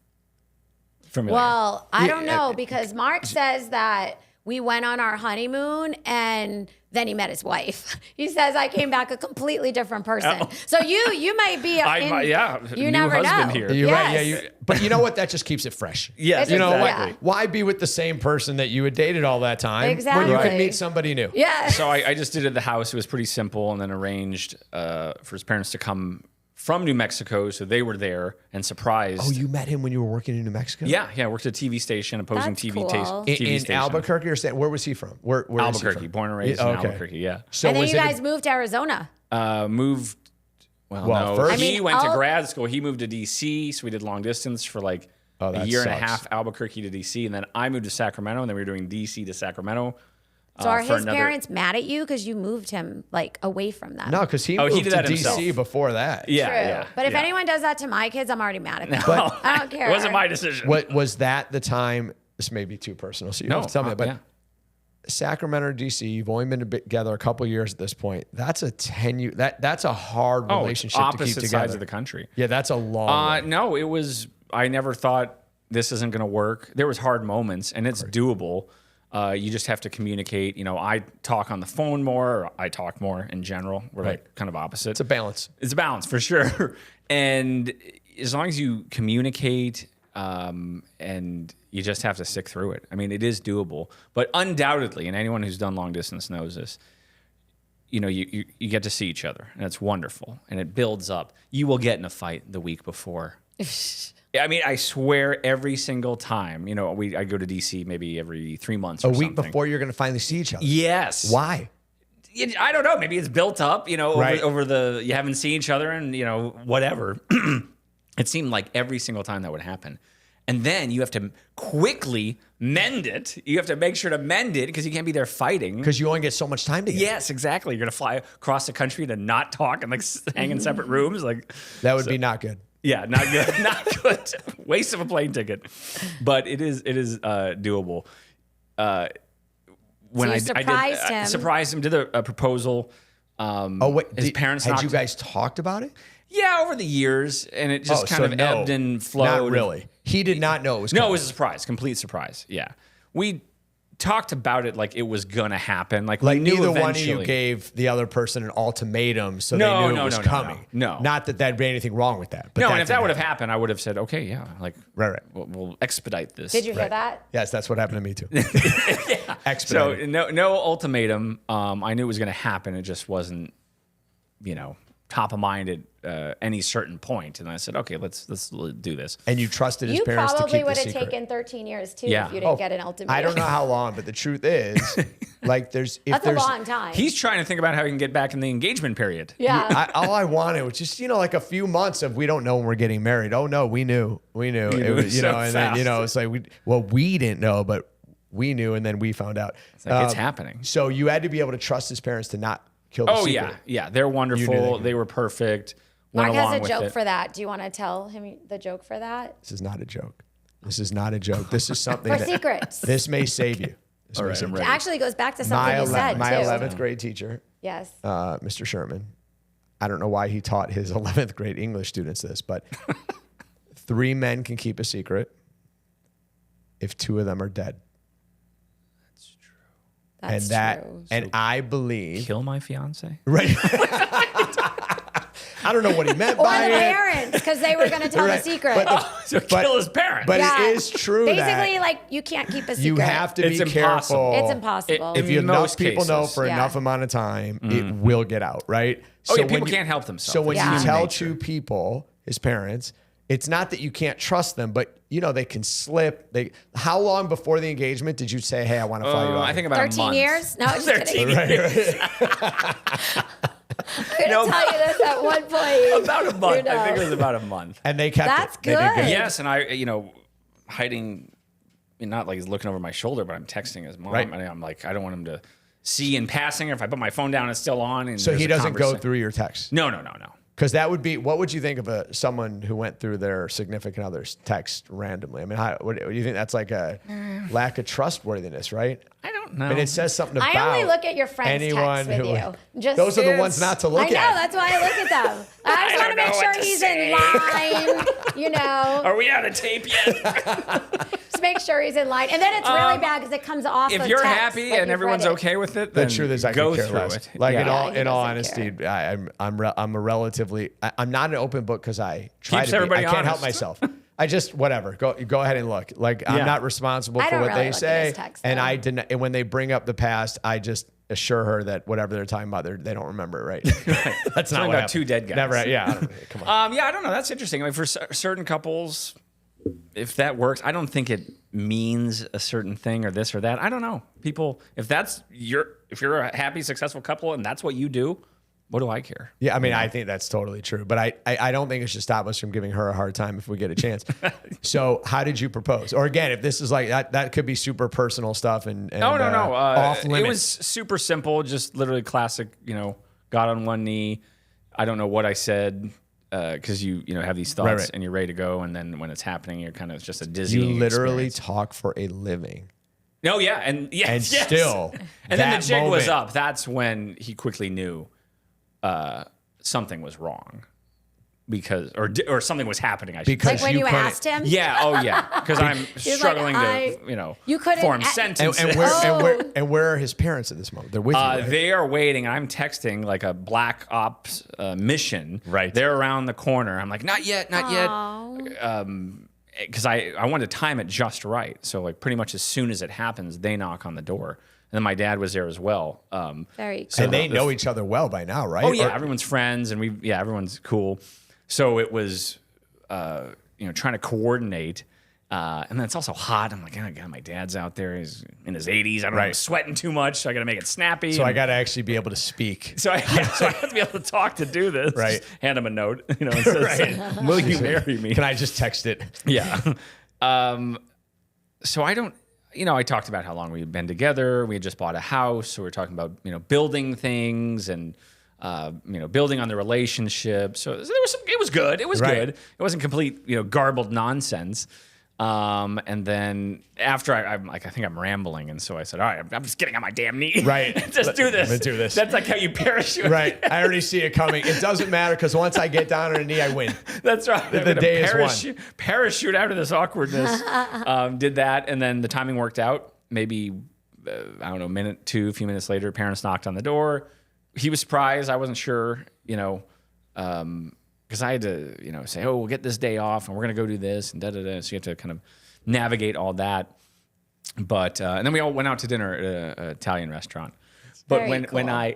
Familiar. Well, I Yeah, don't know because Mark says that we went on our honeymoon and Then he met his wife. He says, I came back a completely different person. So you might be, you new never husband know. here. You're Yes. right. Yeah, but you know what? That just keeps it fresh. Yes, You know, exactly. why be with the same person that you had dated all that time? Exactly. When you could Right. meet somebody new. Yeah. So I just did it at the house. It was pretty simple, and then arranged for his parents to come from New Mexico, so they were there and surprised. Oh, you met him when you were working in New Mexico? Yeah, I worked at a TV station, opposing That's TV cool. TV In station. Albuquerque or where was he from? Where is he Albuquerque, from? born and raised in Albuquerque. Yeah, So And then was you it a- guys moved to Arizona. moved. Well, Well, no, first- he I mean, went to I'll- grad school. He moved to DC, so we did long distance for like Oh, a that year and a sucks. half, Albuquerque to DC, and then I moved to Sacramento, and then we were doing DC to Sacramento. So are for his another- parents mad at you because you moved him like away from them? No, because he Oh, he moved did to that DC himself. before that. Yeah, True. yeah. But if yeah. anyone does that to my kids, I'm already mad at them. But I don't care. It wasn't my decision. What was that the time? This may be too personal, so you don't have to tell me. But yeah. Sacramento or DC, you've only been together a couple years at this point. That's a 10-year. That's a hard relationship to keep opposite together. sides of the country. Yeah, that's a long. way. No, it was. I never thought this isn't going to work. There was hard moments, and it's doable. You just have to communicate. You know, I talk on the phone more, or I talk more in general. We're like kind of opposite. It's a balance. It's a balance for sure. And as long as you communicate, and you just have to stick through it. I mean, it is doable, but undoubtedly, and anyone who's done long distance knows this. You know, you get to see each other, and it's wonderful, and it builds up. You will get in a fight the week before. I mean, I swear every single time. You know, I go to DC maybe every 3 months. A or week something. before you're going to finally see each other. Yes. Why? I don't know. Maybe it's built up. You know, Right. over the you haven't seen each other, and you know whatever. It seemed like every single time that would happen. And then you have to quickly mend it. You have to make sure to mend it because you can't be there fighting. Because you only get so much time together. Yes, exactly. You're going to fly across the country to not talk and like hang in separate rooms. Like That would be not good. yeah, not good. Not good. Waste of a plane ticket. But it is doable. When So you surprised I him. surprised him, did a proposal. Oh, wait. His parents had knocked you guys talked about it? Yeah, over the years, and it just kind of ebbed and flowed. Not really. He did not know it was No, coming. it was a surprise, complete surprise. Yeah, we talked about it like it was gonna happen. Like we knew neither one of eventually. you gave the other person an ultimatum, so No, they knew no, it was no, no, coming. no. Not that there'd be anything wrong with that. But No, that and if that didn't would have happen. happened, I would have said, okay, yeah, like Right. we'll expedite this. Did you hear that? Yes, that's what happened to me too. So Expedited. no ultimatum. I knew it was gonna happen. It just wasn't, top of mind at any certain point. And I said, okay, let's do this. And you trusted his You parents to probably keep the would have secret. taken 13 years too Yeah. if you didn't get an ultimatum. I don't know how long, but the truth is, like, That's a long time. He's trying to think about how he can get back in the engagement period. yeah. all I wanted was just, like a few months of we don't know when we're getting married. Oh no, we knew. It knew was, so and then, it's like we didn't know, but we knew, and then we found out. It's like it's happening. So you had to be able to trust his parents to not kill the Oh secret. yeah. They're wonderful. They were perfect. Mark Went has along a with joke it. for that. Do you want to tell him the joke for that? This is not a joke. This is not a joke. This is something For that secrets. this may save you. This All may right, save I'm you. ready. Actually goes back to something you said my too. 11th grade teacher, Yes. Mr. Sherman. I don't know why he taught his 11th grade English students this, but 3 men can keep a secret if 2 of them are dead. That's true. And I believe Kill my fiance. right. I don't know what he meant Or by the it. parents, because they were going to tell Right. the secret. But So kill his parents. But Yeah. it is true Basically, that like, you can't keep a secret. you have to It's be impossible. careful. It's impossible. If you In enough most people know cases. for Yeah. enough amount of time, it will get out, right? Oh, yeah, when people can't help themselves. So when It's you human tell nature. 2 people, his parents, it's not that you can't trust them, but they can slip. How long before the engagement did you say, "Hey, I want to fly you out"? I think about 13 a month. years? No, just 13 kidding. years. I'm going to tell you this at one point. About a month. You know. I think it was about a month. And they kept That's it. They did good. Yes, and I, hiding, not like he's looking over my shoulder, but I'm texting his mom, Right. and I'm like, I don't want him to see in passing, or if I put my phone down, it's still on. And So there's he a doesn't go conversa- through your text. No. Because that would be, what would you think of someone who went through their significant other's text randomly? I mean, what do you think that's like a lack of trustworthiness, right? I don't know. I mean, it says something about I only look at your friends' anyone texts with who- you. Just Those are the to- ones not to look I know, at. that's why I look at them. I just want to don't know make what sure to he's say. in line, Are we out of tape yet? Just make sure he's in line. And then it's really bad because it comes off If of you're text happy that and you've everyone's read it. okay with it, then The truth is, I go could care through less. it. Like in Yeah, he all doesn't honesty, care. I'm a relatively. I'm not an open book because I try Keeps to be. everybody I can't help honest. myself. I just whatever. Go ahead and look. Like I'm Yeah. not responsible I for don't what really they look at say, his text, and though. I didn't. And when they bring up the past, I just assure her that whatever they're talking about, they don't remember it right. That's not Talking what about two happened. dead guys. Never. Yeah. I don't, come on. Yeah, I don't know. That's interesting. I mean, for certain couples, if that works, I don't think it means a certain thing or this or that. I don't know. People, if you're a happy, successful couple and that's what you do, what do I care? Yeah, I mean, I think that's totally true, but I don't think it should stop us from giving her a hard time if we get a chance. So, how did you propose? Or again, if this is like that could be super personal stuff and No. off limits. It was super simple, just literally classic. Got on one knee. I don't know what I said because you have these thoughts Right. and you're ready to go, and then when it's happening, you're kind of just a dizzying. You literally experience. talk for a living, No, yeah, and yes, and yes. still, And then the that jig was moment- up. That's when he quickly knew something was wrong or something was happening. I should Because Like when you couldn't- asked him? Yeah. Oh, yeah. Because I'm like, struggling I- to, You couldn't form a- sentences. And where are his parents at this moment? They're with you. Right? They are waiting. I'm texting like a black ops mission. Right. They're around the corner. I'm like, not yet. Aw. Because I wanted to time it just right. So like pretty much as soon as it happens, they knock on the door. And then my dad was there as well. Very So cool. And they know each other well by now, right? Oh yeah, Or- everyone's friends, and everyone's cool. So it was, trying to coordinate, and then it's also hot. I'm like, oh god, my dad's out there. He's in his 80s. I don't know, Right. sweating too much. So I got to make it snappy. so I and- got to actually be able to speak. So I have to be able to talk to do this. Right. Just hand him a note. And says, "Will you marry me?" Can I just text it? Yeah. So I don't. I talked about how long we had been together. We had just bought a house, so we were talking about building things and building on the relationship. So there was some. It was good. It was Right. good. It wasn't complete garbled nonsense. And then after I'm like, I think I'm rambling, and so I said, all right, I'm just getting on my damn knee. Right. Just do this. Let's do this. That's like how you parachute. Right. I already see it coming. It doesn't matter because once I get down on a kney, I win. That's right. I'm The gonna day is won. parachute out of this awkwardness. Did that, and then the timing worked out. Maybe I don't know, a few minutes later, parents knocked on the door. He was surprised. I wasn't sure, because I had to, say, oh, we'll get this day off, and we're gonna go do this, and da da da. So you have to kind of navigate all that. But and then we all went out to dinner at an Italian restaurant. But Very when cool. I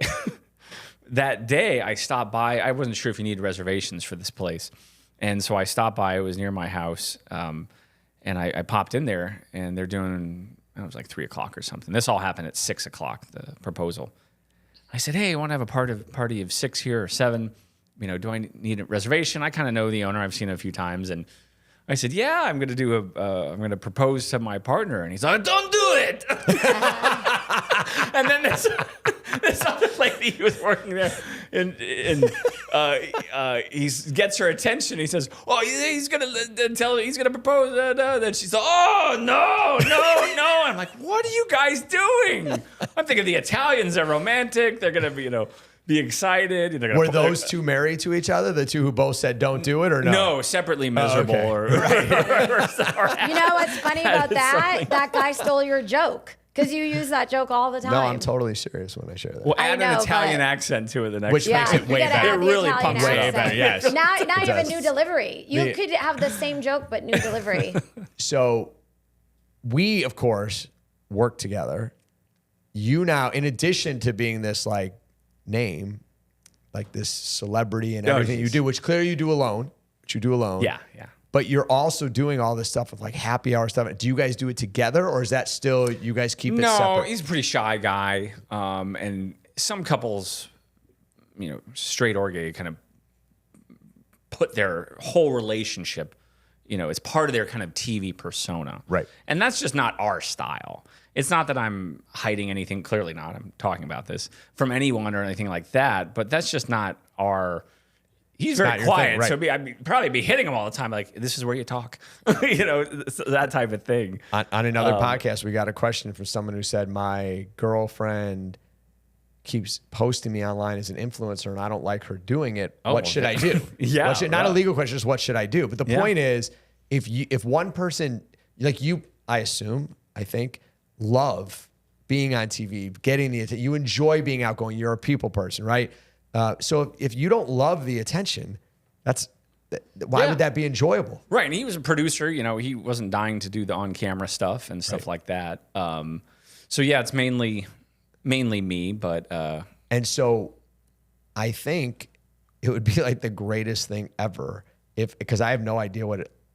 that day I stopped by, I wasn't sure if you needed reservations for this place, and so I stopped by. It was near my house, and I popped in there, and they're doing. It was like 3:00 or something. This all happened at 6:00. The proposal. I said, "Hey, I want to have a party of 6 here or 7. Do I need a reservation?" I kind of know the owner. I've seen him a few times, and I said, "Yeah, I'm going to do I'm going to propose to my partner." And he's like, "Don't do it." And then this other lady who was working there, and he gets her attention. He says, "Oh, he's going to tell her he's going to propose." Then she's like, "Oh no!" I'm like, "What are you guys doing?" I'm thinking the Italians are romantic. They're going to be excited. They're gonna Were those two married to each other? The two who both said don't do it or no? No, separately miserable. okay. Or You know what's funny about that? something. That guy stole your joke because you use that joke all the time. No, I'm totally serious when I share that. Well, I add know, an Italian but- accent to it the next Which time. makes it you way gotta better. have the It really Italian pumps it up. accent. Way better, yes. Now you does. have a new delivery. You The- could have the same joke but new delivery. So we, of course, work together. You now, in addition to being this like name, like this celebrity and everything you geez. do, which clearly you do alone, Yeah. but you're also doing all this stuff with like happy hour stuff. Do you guys do it together or is that still, you guys keep it No, separate? he's a pretty shy guy. And some couples, straight or gay, kind of put their whole relationship, as part of their kind of TV persona. Right. And that's just not our style. It's not that I'm hiding anything, clearly not, I'm talking about this, from anyone or anything like that, but that's just not our... He's not very your quiet, thing, right. so I'd probably be hitting him all the time, like, this is where you talk, that type of thing. On another podcast, we got a question from someone who said, my girlfriend keeps posting me online as an influencer and I don't like her doing it. Oh, What should I do? Yeah, Not a legal question, just what should I do? But the point is, if one person, like I think, love being on TV, getting the attention. You enjoy being outgoing. You're a people person, right? So if you don't love the attention, why would that be enjoyable? Right. And he was a producer. He wasn't dying to do the on-camera stuff and stuff like that. So yeah, it's mainly me, but and so I think it would be like the greatest thing ever because I have no idea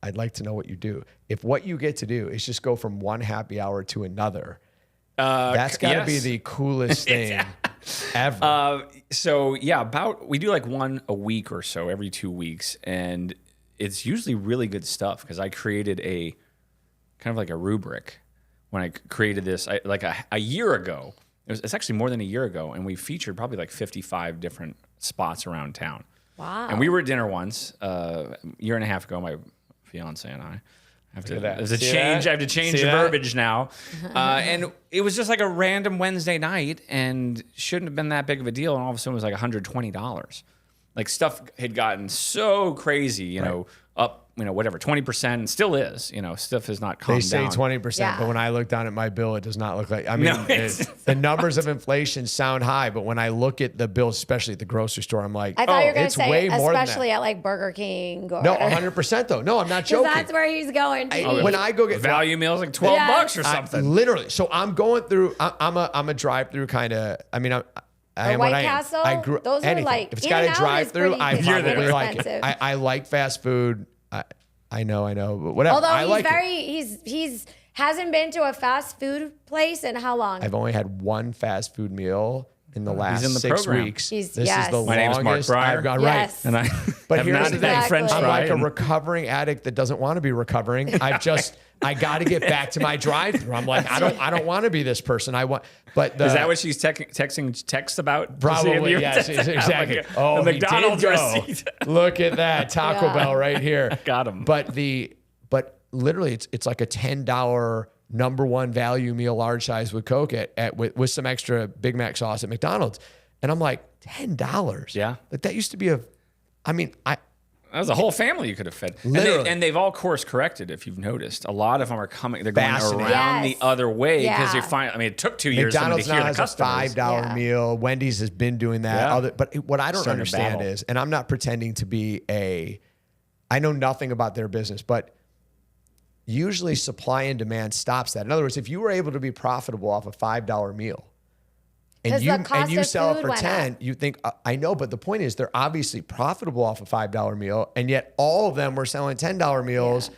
I'd like to know what you do. If what you get to do is just go from one happy hour to another, that's got to be the coolest thing ever. So yeah, we do like one a week or so every 2 weeks, and it's usually really good stuff because I created a kind of like a rubric when I created this like a year ago. It's actually more than a year ago, and we featured probably like 55 different spots around town. Wow. And we were at dinner once a year and a half ago, my fiance and I. I have to change the verbiage now. And it was just like a random Wednesday night and shouldn't have been that big of a deal. And all of a sudden it was like $120. Like stuff had gotten so crazy, up, whatever, 20%, and still is, stuff has not calmed down. They say 20%, but when I look down at my bill, it does not look like, the numbers of inflation sound high, but when I look at the bills, especially at the grocery store, I'm like, I thought you were going to it's say, way more than that. especially at like Burger King. No, 100% though. No, I'm not joking. That's where he's going to eat. When I go get value meals, like $12 or something. Literally. So I'm going through, I'm a drive-through kind of, I am what I am. Castle, I grew those anything. are like, if it's got a drive-through, I probably like expensive. it. I like fast food. I know, but whatever. Although I like he's hasn't been to a fast food place in how long? I've only had one fast food meal in the last in the 6 program. weeks. Yes. This is the My name is Mark longest Breyer. I've gone. Yes. Right. And I But have here's not the had thing. French I'm fry. like a recovering addict that doesn't want to be recovering. I got to get back to my drive-through. I'm like, I don't want to be this person. Is that what she's texting text about? Probably, yes, exactly. Like a McDonald's he did go. receipt. Look at that Taco Bell right here. Got him. But literally, it's like a $10 number one value meal, large size with Coke with some extra Big Mac sauce at McDonald's, and I'm like $10. Yeah, that used to be that was a whole family you could have fed. Literally. And they've all course corrected, if you've noticed. A lot of them are coming, they're going Fascinating. around the other way because Yeah. they find, it took 2 years McDonald's for them to now hear the has a customers. $5 meal. Wendy's has been doing that. Yeah. But what I don't Starting to understand battle. is, and I'm not pretending to be I know nothing about their business, but usually supply and demand stops that. In other words, if you were able to be profitable off a $5 meal, and 'Cause the cost you of sell it food for went 10, you think, I know, but the point is they're obviously profitable off a $5 meal, and yet all of them were selling $10 meals.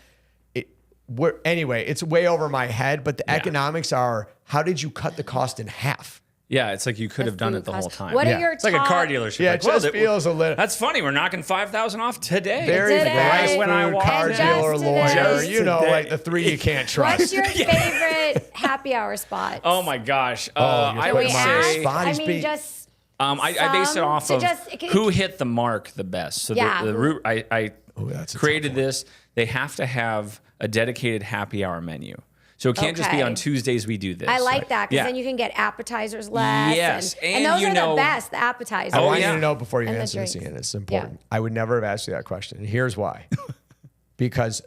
Anyway, it's way over my head, but the economics are, how did you cut the cost in half? Yeah, it's like you could have done it the whole time. What Yeah. are your It's like a car delership. Yeah, like, it just feels a little. That's funny. We're knocking 5,000 off today. Very Today. fast when I food, walked car in. dealer, Just lawyer, today. like the three you can't trust. What's your favorite happy hour spot? Oh my gosh. you're I putting would we my say, spot. ask? I He's mean, being- just I base it off of it who hit the mark the best. So Yeah. the route I that's a created tough one. this. They have to have a dedicated happy hour menu. So it can't just be Okay. on Tuesdays we do this. I like that because Yeah. then you can get appetizers less. Yes, and and those you are know- the best, the appetizers. I Oh, want you yeah. to know before you And the answer this, drinks. Ian, it's important. Yeah. I would never have asked you that question. And here's why. Because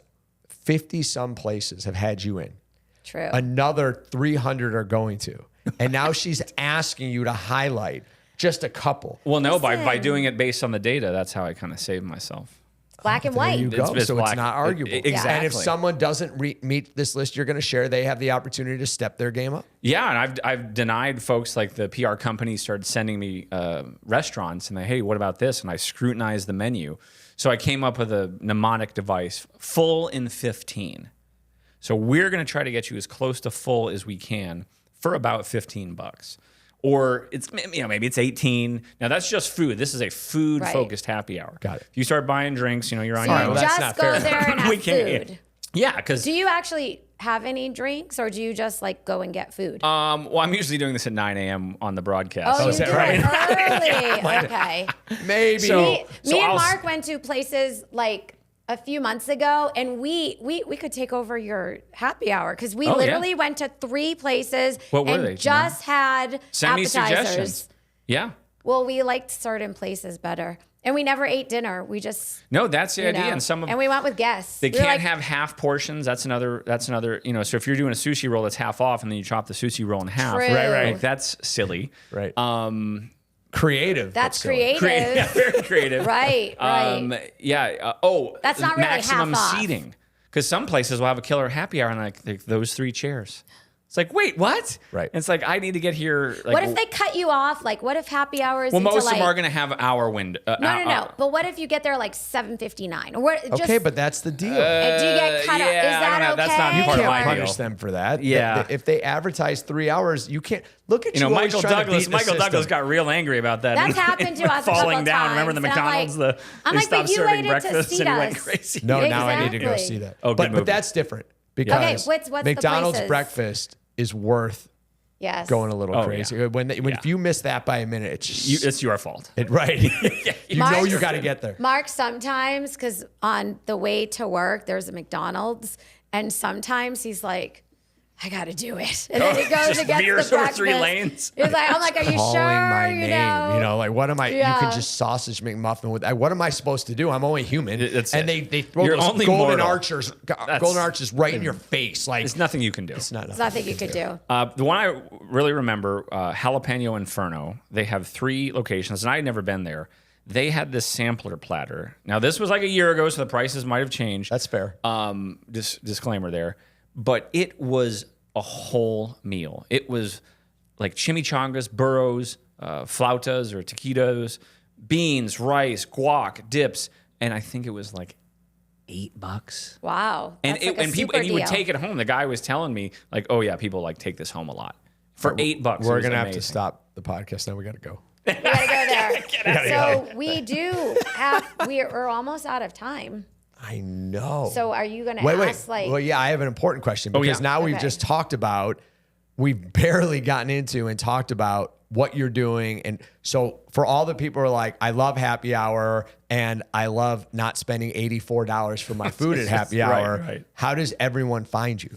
50 some places have had you in. True. Another 300 are going to. And now she's asking you to highlight just a couple. Well, no, by Listen. doing it based on the data, that's how I kind of saved myself. Black and There white. you go. It's So black. it's not arguable. Exactly. And if someone doesn't meet this list you're going to share, they have the opportunity to step their game up. Yeah, and I've denied folks, like the PR companies started sending me restaurants and they, hey, what about this? And I scrutinized the menu. So I came up with a mnemonic device, full in 15. So we're going to try to get you as close to full as we can for about $15. Or it's, maybe it's 18. Now that's just food. This is a food focused happy hour. Got it. If you start buying drinks, you're on So your you own. that's just not go fair. there and have We can't- food. Yeah, because Do you actually have any drinks or do you just like go and get food? well, I'm usually doing this at 9 a.m. on the broadcast. oh, you is do that it early. Okay. Maybe. So- Me and I'll- Mark went to places like a few months ago, and we could take over your happy hour because we Oh, yeah. literally went to 3 places What were and they? just had Send me appetizers. suggestions. Yeah. Well, we liked certain places better. And we never ate dinner. We just No, that's the idea. And and we went with guests. they We were can't like, have half portions. That's another. So if you're doing a sushi roll that's half off, and then you chop the sushi roll in half, True. Right. like, that's silly. Right. Creative. That's but silly. creative. Yeah, very creative. Right. That's not really maximum half off. seating. Because some places will have a killer happy hour and like those 3 chairs. It's like, wait, what? Right. And it's like, I need to get here. Like, What if they cut you off? Like, what if happy hours? Well, into most of like, them are going to have hour window. No. But what if you get there like 7:59? Or what? Just, Okay, but that's the deal. do you get cut off? Is yeah, I that don't know. okay? That's not you part of can't my punish deal. them for that. Yeah. If they advertise 3 hours, you can't. Look at you. You know, always Michael trying to beat the Douglas system. got real angry about that. That's happened to us a falling couple down. times. Remember the And I'm McDonald's? like- I'm they like, but stopped you serving waited to breakfast seat and he went us. crazy. No, now I need to go Exactly. see that. Oh, good movie. but that's different because Okay, what's the McDonald's places? breakfast is worth Yes. going a little Oh, crazy. yeah. When if you miss that by a minute, it's just, It's your fault. right. You know Mark's- you got to get there. Mark, sometimes, because on the way to work, there's a McDonald's, and sometimes he's like, I got to do it. And then he goes Just and gets veers the over breakfast. 3 lanes. He's like, I'm like, are you Calling sure? my name, you know, like what am I? You Yeah. could just sausage McMuffin with. What am I supposed to do? I'm only human. That's and it. they throw You're those only golden mortal. arches right in your face. Like There's nothing you can do. it's not. There's nothing you could do. The one I really remember, Jalapeno Inferno. They have 3 locations, and I had never been there. They had this sampler platter. Now, this was like a year ago, so the prices might have changed. That's fair. Disclaimer there. But it was a whole meal. It was like chimichangas, burros, flautas or taquitos, beans, rice, guac, dips, and I think it was like $8. Wow. And That's like a and people super and you would deal. take it home. The guy was telling me like, oh yeah, people like take this home a lot for $8. We're gonna have to stop the podcast now. We got to go. We got to go there. So we do have, we're almost out of time. I know. So are you going to Wait. ask like, Well, yeah, I have an important question because now we've Okay. just talked about, we've barely gotten into and talked about what you're doing. And so for all the people who are like, I love happy hour and I love not spending $84 for my food at happy hour. Right. How does everyone find you?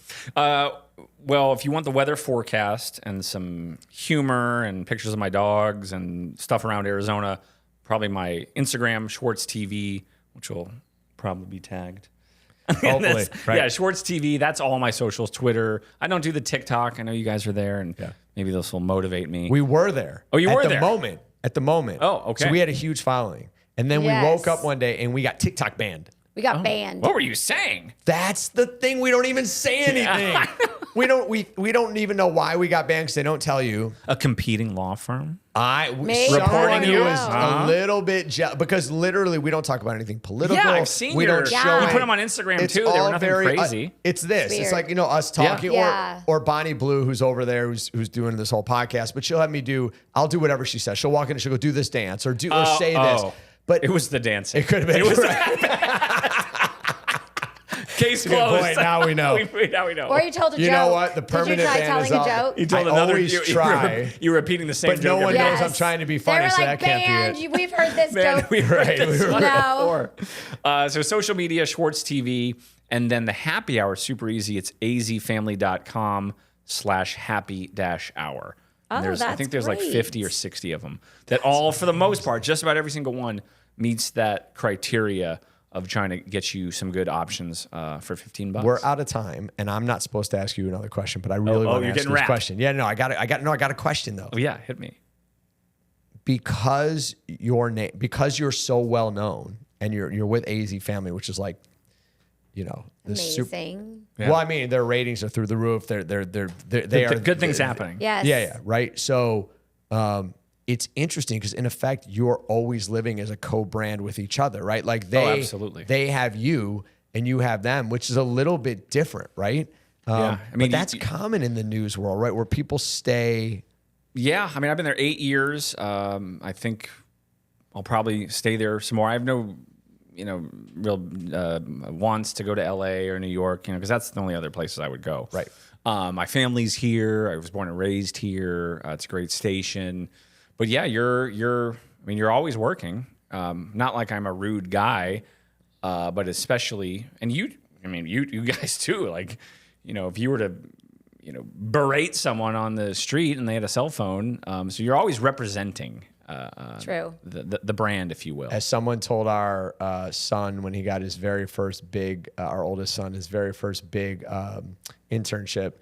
Well, if you want the weather forecast and some humor and pictures of my dogs and stuff around Arizona, probably my Instagram, Schwartz TV, which will probably be tagged. Hopefully. Right. Yeah, Schwartz TV. That's all my socials, Twitter. I don't do the TikTok. I know you guys are there, and maybe this will motivate me. We were there. Oh, you were there? At the moment. Oh, okay. So we had a huge following. And then Yes. we woke up one day and we got TikTok banned. we got banned. What were you saying? That's the thing. We don't even say anything. we don't even know why we got banned because they don't tell you. A competing law firm? Maybe. Someone Reporting who you? is a little bit because literally we don't talk about anything political. Yeah, I've seen we your. don't Yeah. show. You You put them on Instagram It's too. They all were nothing very, crazy. it's this. Weird. It's like us talking, Yeah. or Bonnie Blue, who's over there, who's doing this whole podcast. But she'll have me do. I'll do whatever she says. She'll walk in and she'll go do this dance or say this. But It was the dancing. it could have been. It was right. Case Good closed. point. Now we know. Now we know. Or you told a joke. You know what? The permanent Did you try ban telling is a off. joke? You told I another. always you try. You're repeating the same But joke. no one every knows time. I'm trying to be They funny, were so like, that can't be banned. it. We've heard this Man, joke. we heard Right, this we one were- No. before. So social media, Schwartz TV, and then the happy hour, super easy. It's azfamily.com/happy-hour. And I that's think there's like great. 50 or 60 of them that all, for the most part, just about every single one meets that criteria of trying to get you some good options for $15. We're out of time, and I'm not supposed to ask you another question, but I really want to you're ask getting you this wrapped. question. Yeah, no, I got a question though. Oh, yeah, hit me. Because your name, because you're so well known, and you're with AZ Family, which is like, you know, the super. Amazing. Well, I mean, their ratings are through the roof. They are Good things happening. Yes. Yeah, right. So it's interesting because in effect, you're always living as a co-brand with each other, right? Like absolutely. they have you and you have them, which is a little bit different, right? Yeah, I mean, but that's common in the news world, right? Where people stay. Yeah, I mean, I've been there 8 years. I think I'll probably stay there some more. I have no, real wants to go to LA or New York, because that's the only other places I would go. Right. My family's here. I was born and raised here. It's a great station. But yeah, you're always working. Not like I'm a rude guy, but especially, and you guys too. Like, if you were to, berate someone on the street and they had a cell phone, so you're always representing. True. the brand, if you will. As someone told our son when he got his very first big, our oldest son, his very first big internship,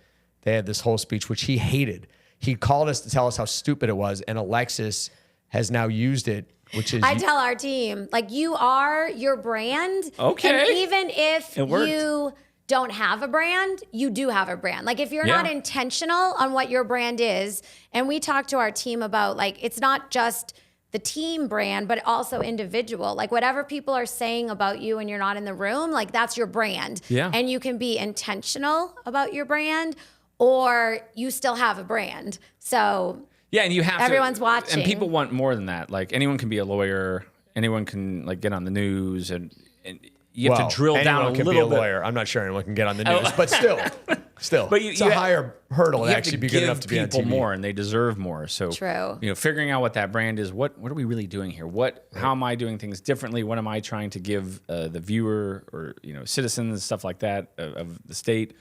they had this whole speech, which he hated. He called us to tell us how stupid it was. And Alexis has now used it, which is... I tell our team, like, you are your brand. Okay. And even if It worked. you don't have a brand, you do have a brand. Like, if you're not intentional on what your brand is, and we talk to our team about, like, it's not just the team brand, but also individual. Like, whatever people are saying about you when you're not in the room, like, that's your brand. Yeah. And you can be intentional about your brand, or you still have a brand. So Yeah, and you have everyone's to, watching. and people want more than that. Like, anyone can be a lawyer, anyone can, like, get on the news, and you have to drill down a can little be bit. a lawyer. I'm not sure anyone can get on the news, but still, But it's a higher hurdle to You have actually to be good enough give to be on people TV. more, and they deserve more. So, True. Figuring out what that brand is. What are we really doing here? How am I doing things differently? What am I trying to give the viewer or citizens, stuff like that of the state?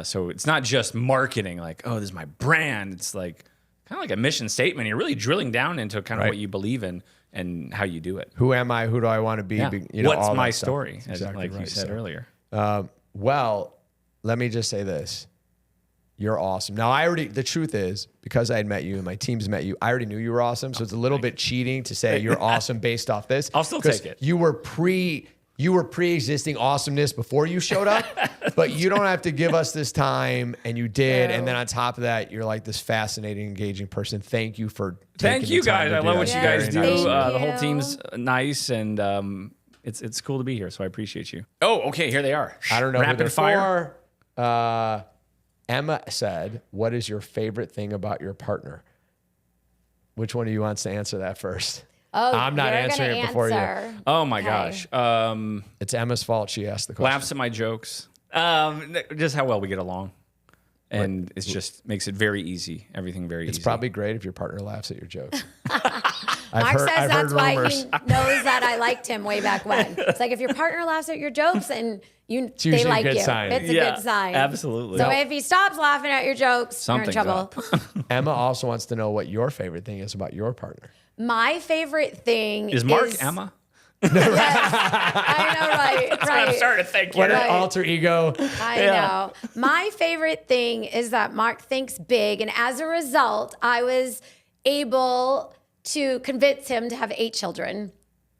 So it's not just marketing. Like, oh, this is my brand. It's like kind of like a mission statement. You're really drilling down into kind of Right. what you believe in and how you do it. Who am I? Who do I want to be? Yeah. All What's that my stuff. story? That's As, exactly like you right. said So, earlier. well, let me just say this. You're awesome. Now, the truth is, because I had met you and my team's met you, I already knew you were awesome. So it's a little bit cheating to say you're awesome based off this. I'll still 'Cause take it. You were pre-existing awesomeness before you showed up, but you don't have to give us this time, and you did. And then on top of that, you're like this fascinating, engaging person. Thank you for taking Thank you the time guys. to I do love that. what you Yes, guys do. thank The whole you. team's nice, and it's cool to be here. So I appreciate you. Oh, okay. Here they are. I don't know Rapid who they're fire. for. Emma said, "What is your favorite thing about your partner?" Which one of you wants to answer that first? Oh, I'm not you're answering gonna it before you. answer. Oh my Okay. gosh. It's Emma's fault. She asked the question. Laughs at my jokes. Just how well we get along, and it's just makes it very easy. Everything very It's easy. probably great if your partner laughs at your jokes. Mark says that's why he knows that I liked him way back when. It's like, if your partner laughs at your jokes and they usually a like good you, sign. it's a good sign. Absolutely. So if he stops laughing at your jokes, Something's you're in trouble. Emma also wants to know what your favorite thing is about your partner. My favorite thing is Mark Emma? Yes, I know, right? I'm starting to think. What Here. an Right. alter ego. I know. My favorite thing is that Mark thinks big, and as a result, I was able to convince him to have 8 children.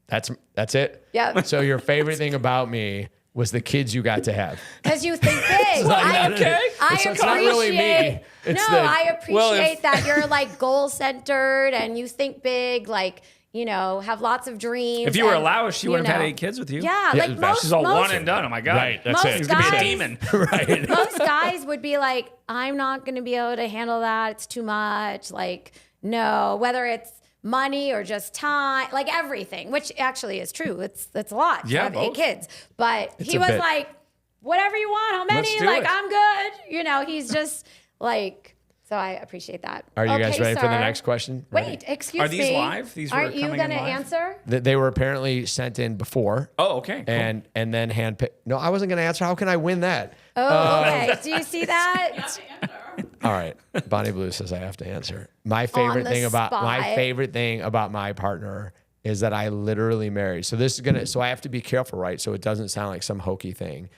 That's it? Yep. So your favorite thing about me was the kids you got to have. Because you think big. I So it's not really me. It's I Well, appreciate if- that you're like goal centered and you think big, like, have lots of dreams. If you were and, allowed, she wouldn't have had 8 kids with you. Yeah, like most, She's all most, one and done. Oh my god. Right, that's most it. She's gonna be a guys- demon. Right. most guys would be like, I'm not going to be able to handle that. It's too much. Like, no, whether it's money or just time, like everything, which actually is true. It's a lot to Yeah, have 8 both. kids. But he a was bit. like, whatever you want, how many? Let's do Like, it. I'm good. He's just like, so I appreciate that. Are you guys Okay, ready for the sir. next question? Wait, excuse me. Are these live? These were Aren't you coming going in to live? answer? They were apparently sent in before. Oh, okay. Cool. And then handpicked. No, I wasn't going to answer. How can I win that? Oh, okay. Do you see that? All right. Bonnie Blue says I have to answer. My favorite the thing about my spot. favorite thing about my partner is that I literally married. So this is so I have to be careful, right? So it doesn't sound like some hokey thing.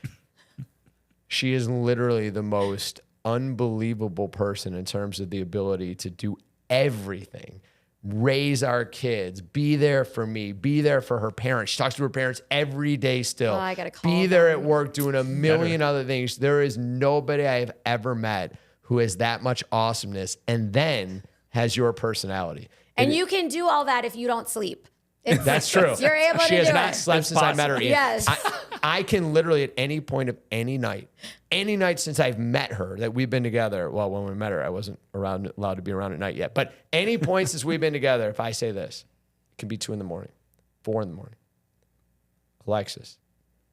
She is literally the most unbelievable person in terms of the ability to do everything. Raise our kids, be there for me, be there for her parents. She talks to her parents every day still. Oh, I gotta call be there them. at work doing a million other things. There is nobody I have ever met who has that much awesomeness and then has your personality. And you can do all that if you don't sleep. It's- That's true. You're able She to has do not it. slept It's since I met her. possible. Ian. Yes. I can literally at any point of any night since I've met her that we've been together. Well, when we met her, I wasn't allowed to be around at night yet. But any point since we've been together, if I say this, it can be 2 a.m, 4 a.m. Alexis,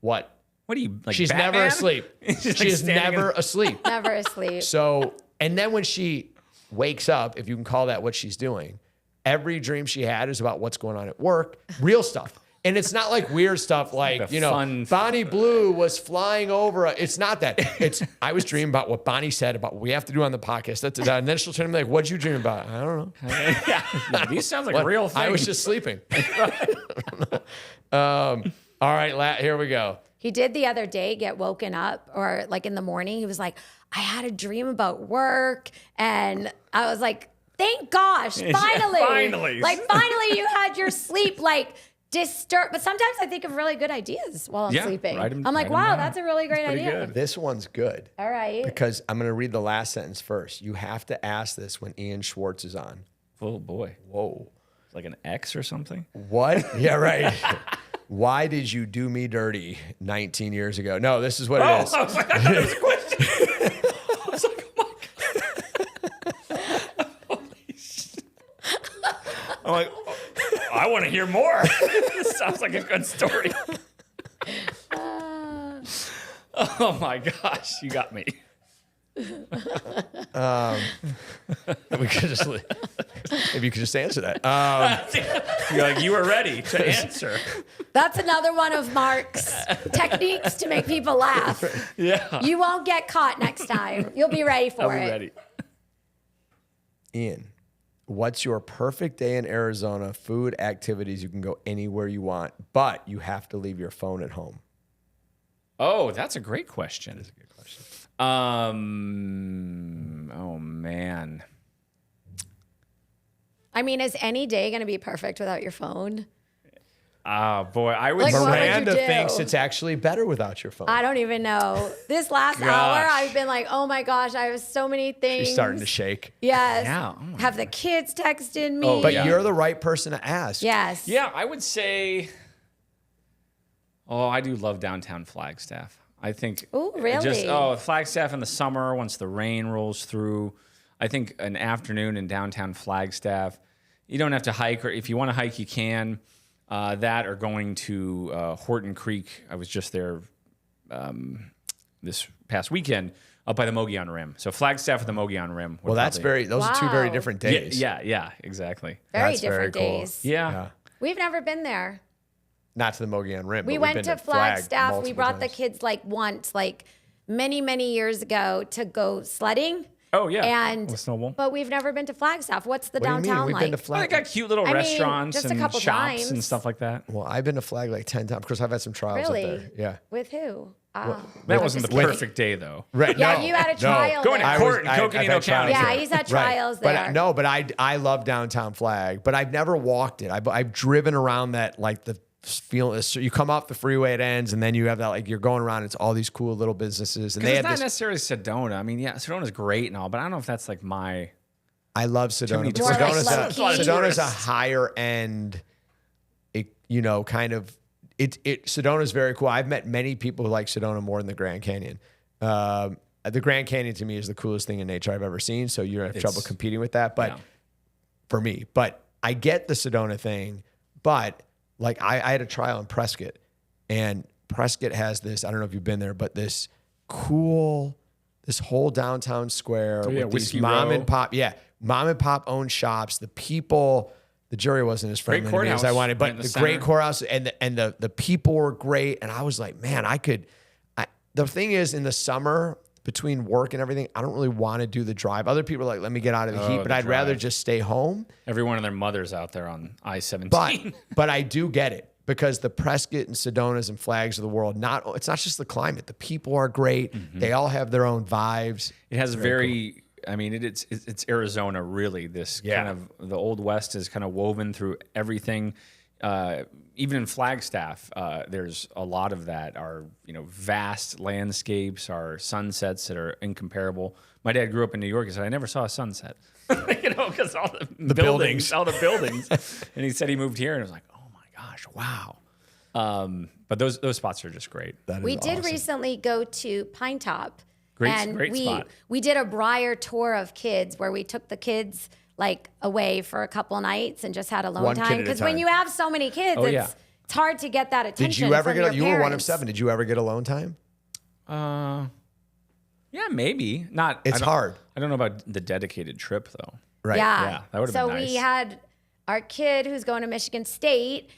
what? What are you like? She's Batman? never asleep. She's just, She like, is standing never in- asleep. Never asleep. So, and then when she wakes up, if you can call that what she's doing, every dream she had is about what's going on at work, real stuff. And it's not like weird stuff like, The fun- Bonnie Blue was flying over. It's not that. It's I was dreaming about what Bonnie said about what we have to do on the podcast. And then she'll turn to me like, what'd you dream about? I don't know. Yeah, these sounds like real things. I was just sleeping. All right, here we go. He did the other day get woken up, or like in the morning, he was like, I had a dream about work. And I was like, thank gosh, finally. Finally. Like, finally you had your sleep like disturbed. But sometimes I think of really good ideas while I'm sleeping. I'm like, wow, that's a really great idea. good. This one's good. All right. Because I'm going to read the last sentence first. You have to ask this when Ian Schwartz is on. Oh boy. Whoa. Like an X or something? What? Yeah, right. Why did you do me dirty 19 years ago? No, this is what it is. I was like, I thought it was a question. I was like, oh my God. Holy shit. I'm like, I want to hear more. This sounds like a good story. Oh my gosh, you got me. We could just maybe you could just answer that. You're like, you were ready to answer. That's another one of Mark's techniques to make people laugh. Yeah. You won't get caught next time. You'll be ready for I'll it. be ready. Ian, what's your perfect day in Arizona? Food, activities, you can go anywhere you want, but you have to leave your phone at home. Oh, that's a great question. That's a good question. Oh man. I mean, is any day going to be perfect without your phone? Oh boy, I would Like, what would you Miranda do? thinks it's actually better without your phone. I don't even know. This last hour, I've been like, oh my gosh, I have so many things. She's starting to shake. Yes. Yeah. Oh my have the kids texted me. Oh, But yeah. you're the right person to ask. Yes. Yeah, I would say. Oh, I do love downtown Flagstaff. I think. Ooh, really? Flagstaff in the summer once the rain rolls through. I think an afternoon in downtown Flagstaff. You don't have to hike, or if you want to hike, you can. That or going to Horton Creek. I was just there this past weekend up by the Mogollon Rim. So Flagstaff at the Mogollon Rim. Well, those are two very Wow. different days. Yeah, exactly. Very That's different very cool. days. Yeah. We've never been there. Not to the Mogollon Rim. We but we've went been to Flag Flagstaff. We multiple brought the times. kids like once, like many, many years ago to go sledding. Oh yeah. And With Snowball. but we've never been to Flagstaff. What's the What do you mean? downtown We've like? been to Well, Flag. they got cute little I mean, restaurants just a and couple shops and times. stuff like that. Well, I've been to Flag like 10 times. Of course, I've had some trials Really? up there. Yeah. With who? Ah. That wasn't the Wait. perfect day though. Right. Yeah, no, you had a no. trial Going to there. court in I've Coconino had trials County. Yeah, there. he's had trials Right. there. But I love downtown Flag, but I've never walked it. I've driven around that, like the feel. So you come off the freeway, it ends, and then you have that, like you're going around. It's all these cool little businesses, and they It's had not this. necessarily Sedona. I mean, yeah, Sedona's great and all, but I don't know if that's like my. I love Sedona. many but More like Sedona's, low-key. Sedona's a tourists. higher end. Kind of. Sedona's very cool. I've met many people who like Sedona more than the Grand Canyon. The Grand Canyon to me is the coolest thing in nature I've ever seen. So you don't have trouble competing with that. But Yeah. for me, but I get the Sedona thing. But like I had a trial in Prescott, and Prescott has this. I don't know if you've been there, but this whole downtown square with these Whiskey mom Row. and pop. Yeah, mom and pop owned shops. The people. The jury wasn't as friendly to me as I courthouse wanted, right in but the the great center. courthouse and the people were great. And I was like, man, the thing is, in the summer between work and everything, I don't really want to do the drive. Other people are like, let me get out of the heat, but the I'd rather drive. just stay home. Everyone and their mothers out there on I-17. But I do get it, because the Prescott and Sedonas and Flags of the world, it's not just the climate. The people are great. Mm-hmm. They all have their own vibes. It has very I mean, it's Arizona, really. This kind of, the Old West is kind of woven through everything. Even in Flagstaff, there's a lot of that. Our, vast landscapes, our sunsets that are incomparable. My dad grew up in New York. He said, I never saw a sunset. Because all the buildings, all the buildings. And he said he moved here, and I was like, oh my gosh, wow. But those spots are just great. We did recently go to Pine Top. Great and spot. We did a Briar tour of kids where we took the kids like away for a couple nights and just had alone One kid time. at a Because when time. you have so many kids, it's hard to get that attention. Did you ever from get? your You were one of parents. 7. Did you ever get alone time? Yeah, maybe. Not. It's hard. I don't know about the dedicated trip, though. Right. Yeah. Yeah, that would've so been nice. we had our kid who's going to Michigan State.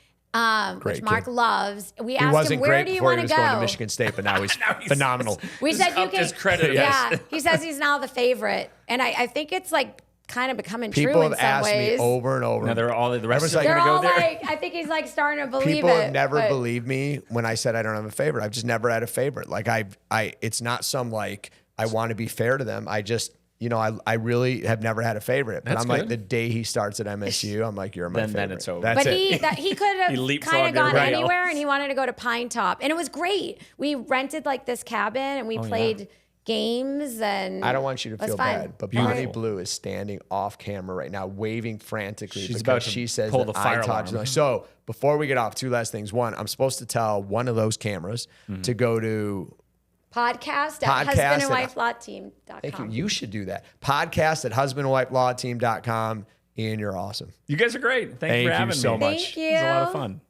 which Mark kid. loves. We He asked wasn't him, where great do you before he want to was going to go? Michigan State, but now he's phenomenal. We said you upped can. his credit. Yeah, he says he's now the favorite, and I think it's like kind of becoming People true have in some asked ways. me over and over. Now they're all the rest of Everyone's them They're are all gonna go there. like, I think he's like starting to believe People it. have never but- believed me when I said I don't have a favorite. I've just never had a favorite. Like it's not some like I want to be fair to them. I just, I really have never had a favorite. But That's I'm like, good. the day he starts at MSU, I'm like, you're my favorite. Then it's over. That's But it. he could have He kind leapfrogged of gone everybody anywhere, else. and he wanted to go to Pine Top, and it was great. We rented like this cabin, and we played games, and I don't want you to it was feel fun. bad, but Beautiful. Bonnie Blue is standing off camera right now, waving frantically She's because about to she says pull that the fire I talked to alarm. them. So before we get off, two last things. One, I'm supposed to tell one of those cameras to go to Podcast Podcast at at- husbandandwifelawteam.com. Thank you. You should do that. Podcast at husbandandwifelawteam.com. Ian, you're awesome. You guys are great. Thank you Thank for you having so me. much. Thank you. It was a lot of fun.